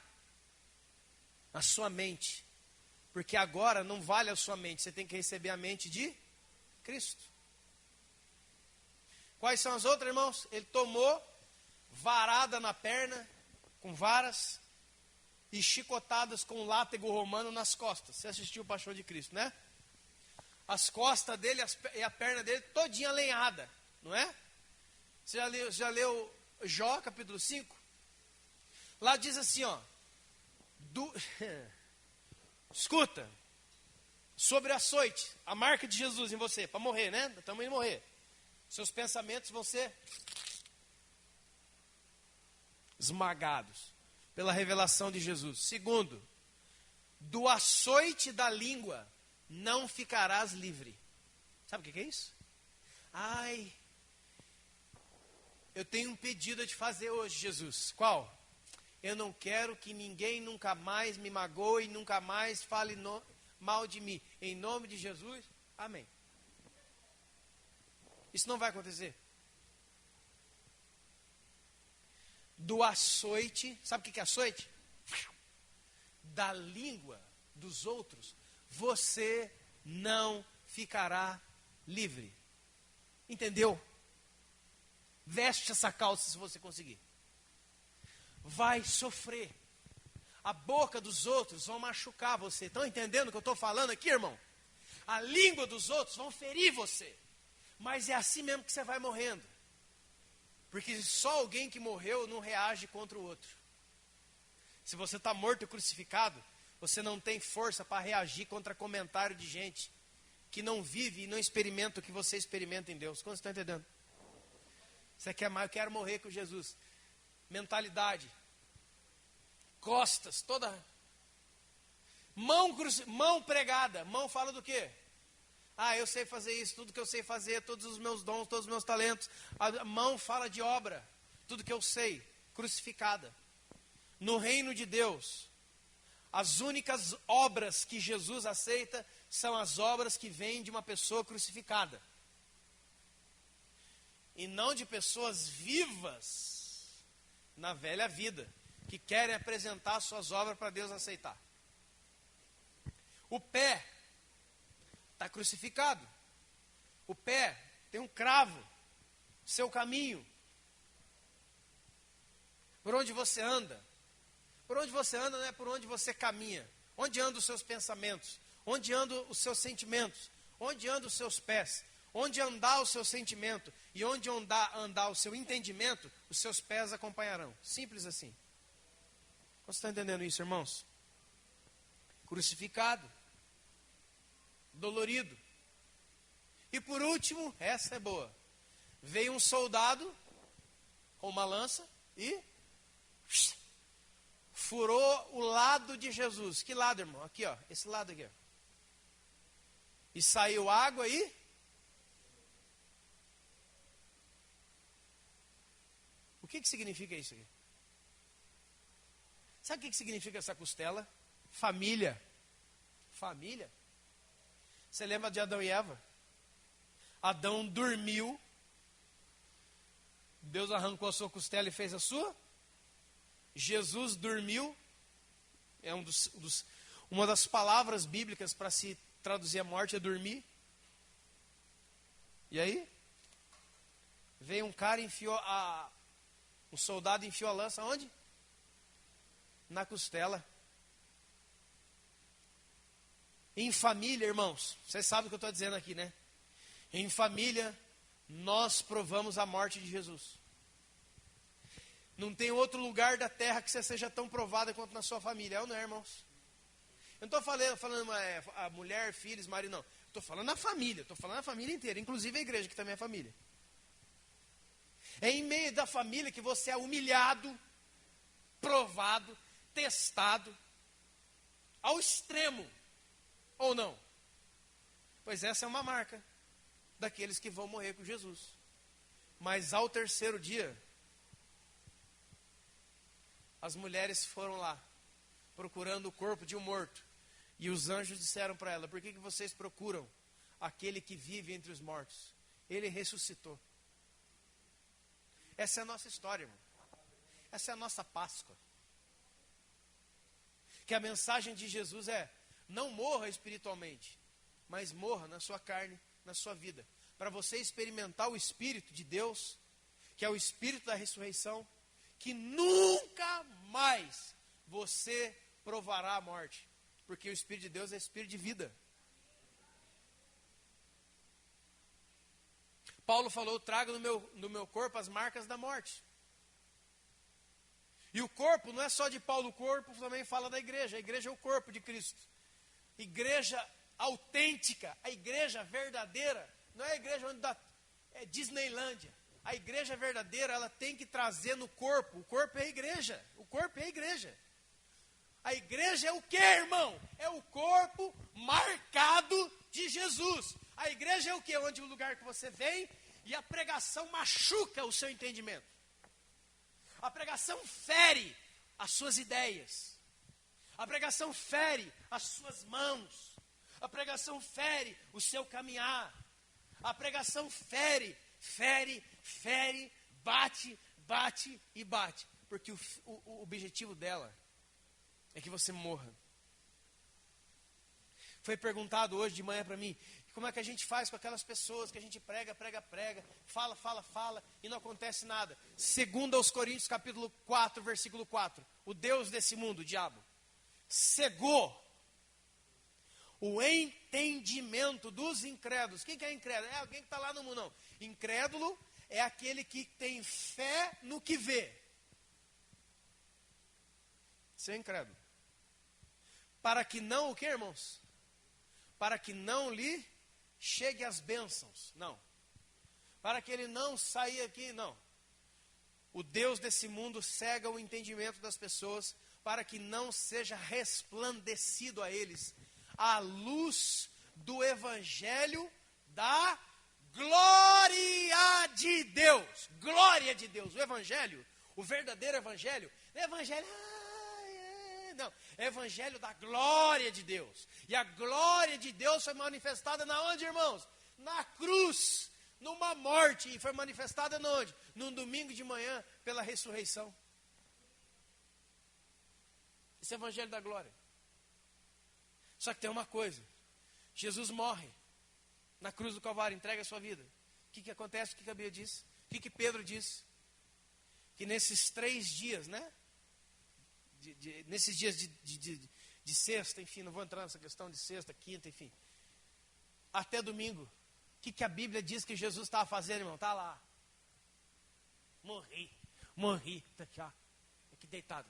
a sua mente. Porque agora não vale a sua mente, você tem que receber a mente de Cristo. Quais são as outras, irmãos? Ele tomou varada na perna, com varas, e chicotadas com látego romano nas costas. Você assistiu o Paixão de Cristo, né? As costas dele e a perna dele todinha lenhada, não é? Você já leu Jó, capítulo 5? Lá diz assim, ó. Escuta, sobre açoite, a marca de Jesus em você, para morrer, né? Estamos indo morrer. Seus pensamentos vão ser esmagados pela revelação de Jesus. Segundo, do açoite da língua não ficarás livre. Sabe o que é isso? Ai, eu tenho um pedido a te fazer hoje, Jesus. Qual? Eu não quero que ninguém nunca mais me magoe, nunca mais fale mal de mim. Em nome de Jesus, amém. Isso não vai acontecer. Do açoite, sabe o que é açoite? Da língua dos outros, você não ficará livre. Entendeu? Veste essa calça se você conseguir. vai sofrer. A boca dos outros vão machucar você. Estão entendendo o que eu estou falando aqui, irmão? A língua dos outros vão ferir você. Mas é assim mesmo que você vai morrendo. Porque só alguém que morreu não reage contra o outro. Se você está morto e crucificado, você não tem força para reagir contra comentário de gente que não vive e não experimenta o que você experimenta em Deus. Como você está entendendo? Você quer mais? Eu quero morrer com Jesus. Mentalidade. Costas, toda. Mão pregada. Mão fala do quê? Ah, eu sei fazer isso, tudo que eu sei fazer, todos os meus dons, todos os meus talentos. A mão fala de obra, tudo que eu sei, crucificada. No reino de Deus, as únicas obras que Jesus aceita são as obras que vêm de uma pessoa crucificada. E não de pessoas vivas na velha vida, que querem apresentar suas obras para Deus aceitar. O pé está crucificado. O pé tem um cravo. Seu caminho. Por onde você anda. Por onde você anda não é por onde você caminha. Onde andam os seus pensamentos? Onde andam os seus sentimentos? Onde andam os seus pés? Onde andar o seu sentimento e onde andar o seu entendimento, os seus pés acompanharão. Simples assim. Você está entendendo isso, irmãos? Crucificado. Dolorido. E por último, essa é boa. Veio um soldado com uma lança e furou o lado de Jesus. Que lado, irmão? Aqui, ó. Esse lado aqui, ó. E saiu água e... O que significa isso aqui? Sabe o que significa essa costela? Família. Família. Você lembra de Adão e Eva? Adão dormiu. Deus arrancou a sua costela e fez a sua. Jesus dormiu. É uma das palavras bíblicas para se traduzir a morte é dormir. E aí? Veio um cara e um soldado enfiou a lança onde? Na costela. Em família, irmãos, vocês sabem o que eu estou dizendo aqui, né? Em família, nós provamos a morte de Jesus. Não tem outro lugar da terra que você seja tão provada quanto na sua família, é ou não é, irmãos? Eu não estou falando a mulher, filhos, marido, não. Estou falando na família, estou falando na família inteira, inclusive a igreja, que também é família. É em meio da família que você é humilhado, provado, testado, ao extremo, ou não? Pois essa é uma marca daqueles que vão morrer com Jesus. Mas ao terceiro dia, as mulheres foram lá, procurando o corpo de um morto. E os anjos disseram para ela: por que vocês procuram aquele que vive entre os mortos? Ele ressuscitou. Essa é a nossa história, irmão. Essa é a nossa Páscoa. Que a mensagem de Jesus é: não morra espiritualmente, mas morra na sua carne, na sua vida. Para você experimentar o Espírito de Deus, que é o Espírito da ressurreição, que nunca mais você provará a morte. Porque o Espírito de Deus é Espírito de vida. Paulo falou: traga no meu corpo as marcas da morte. E o corpo não é só de Paulo, o corpo também fala da igreja. A igreja é o corpo de Cristo. Igreja autêntica, a igreja verdadeira, não é a igreja onde é Disneylândia. A igreja verdadeira, ela tem que trazer no corpo. O corpo é a igreja. O corpo é a igreja. A igreja é o que, irmão? É o corpo marcado de Jesus. A igreja é o que? Onde o lugar que você vem e a pregação machuca o seu entendimento. A pregação fere as suas ideias. A pregação fere as suas mãos. A pregação fere o seu caminhar. A pregação fere, bate e bate. Porque o objetivo dela é que você morra. Foi perguntado hoje de manhã para mim, como é que a gente faz com aquelas pessoas que a gente prega, fala e não acontece nada. Segundo aos Coríntios capítulo 4, versículo 4, o Deus desse mundo, o diabo, cegou o entendimento dos incrédulos. Quem que é incrédulo? É alguém que está lá no mundo, não. Incrédulo é aquele que tem fé no que vê. Isso é incrédulo. Para que não, o que, irmãos? Para que não lhe chegue as bênçãos. Não. Para que ele não saia aqui, não. O Deus desse mundo cega o entendimento das pessoas para que não seja resplandecido a eles a luz do evangelho da glória de Deus. Glória de Deus. O evangelho, o verdadeiro evangelho, não é evangelho, não, é evangelho da glória de Deus. E a glória de Deus foi manifestada na onde, irmãos? Na cruz, numa morte, e foi manifestada na onde? Num domingo de manhã, pela ressurreição. Esse é o evangelho da glória. Só que tem uma coisa, Jesus morre na cruz do Calvário, entrega a sua vida. O que acontece? O que a Bíblia diz? O que Pedro diz? Que nesses 3 dias, né? Nesses dias de sexta, enfim, não vou entrar nessa questão de sexta, quinta, enfim, até domingo, o que a Bíblia diz que Jesus estava fazendo, irmão? Está lá. Morri, está aqui, ó, aqui deitado.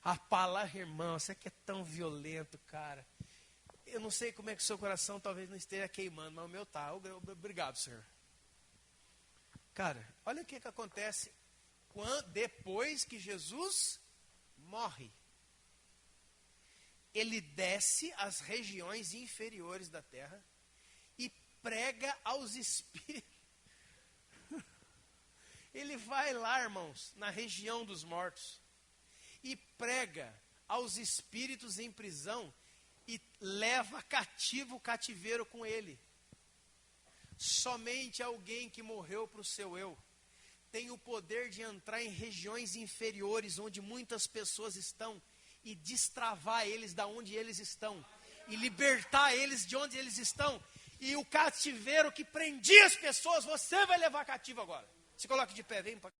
A palavra, irmão, você que é tão violento, cara. Eu não sei como é que o seu coração talvez não esteja queimando, mas o meu tá. Obrigado, Senhor. Cara, olha o que acontece depois que Jesus morre. Ele desce às regiões inferiores da terra e prega aos espíritos. Ele vai lá, irmãos, na região dos mortos e prega aos espíritos em prisão e leva cativo o cativeiro com ele. Somente alguém que morreu para o seu eu tem o poder de entrar em regiões inferiores onde muitas pessoas estão e destravar eles da onde eles estão e libertar eles de onde eles estão. E o cativeiro que prendia as pessoas, você vai levar cativo agora. Se coloque de pé, vem para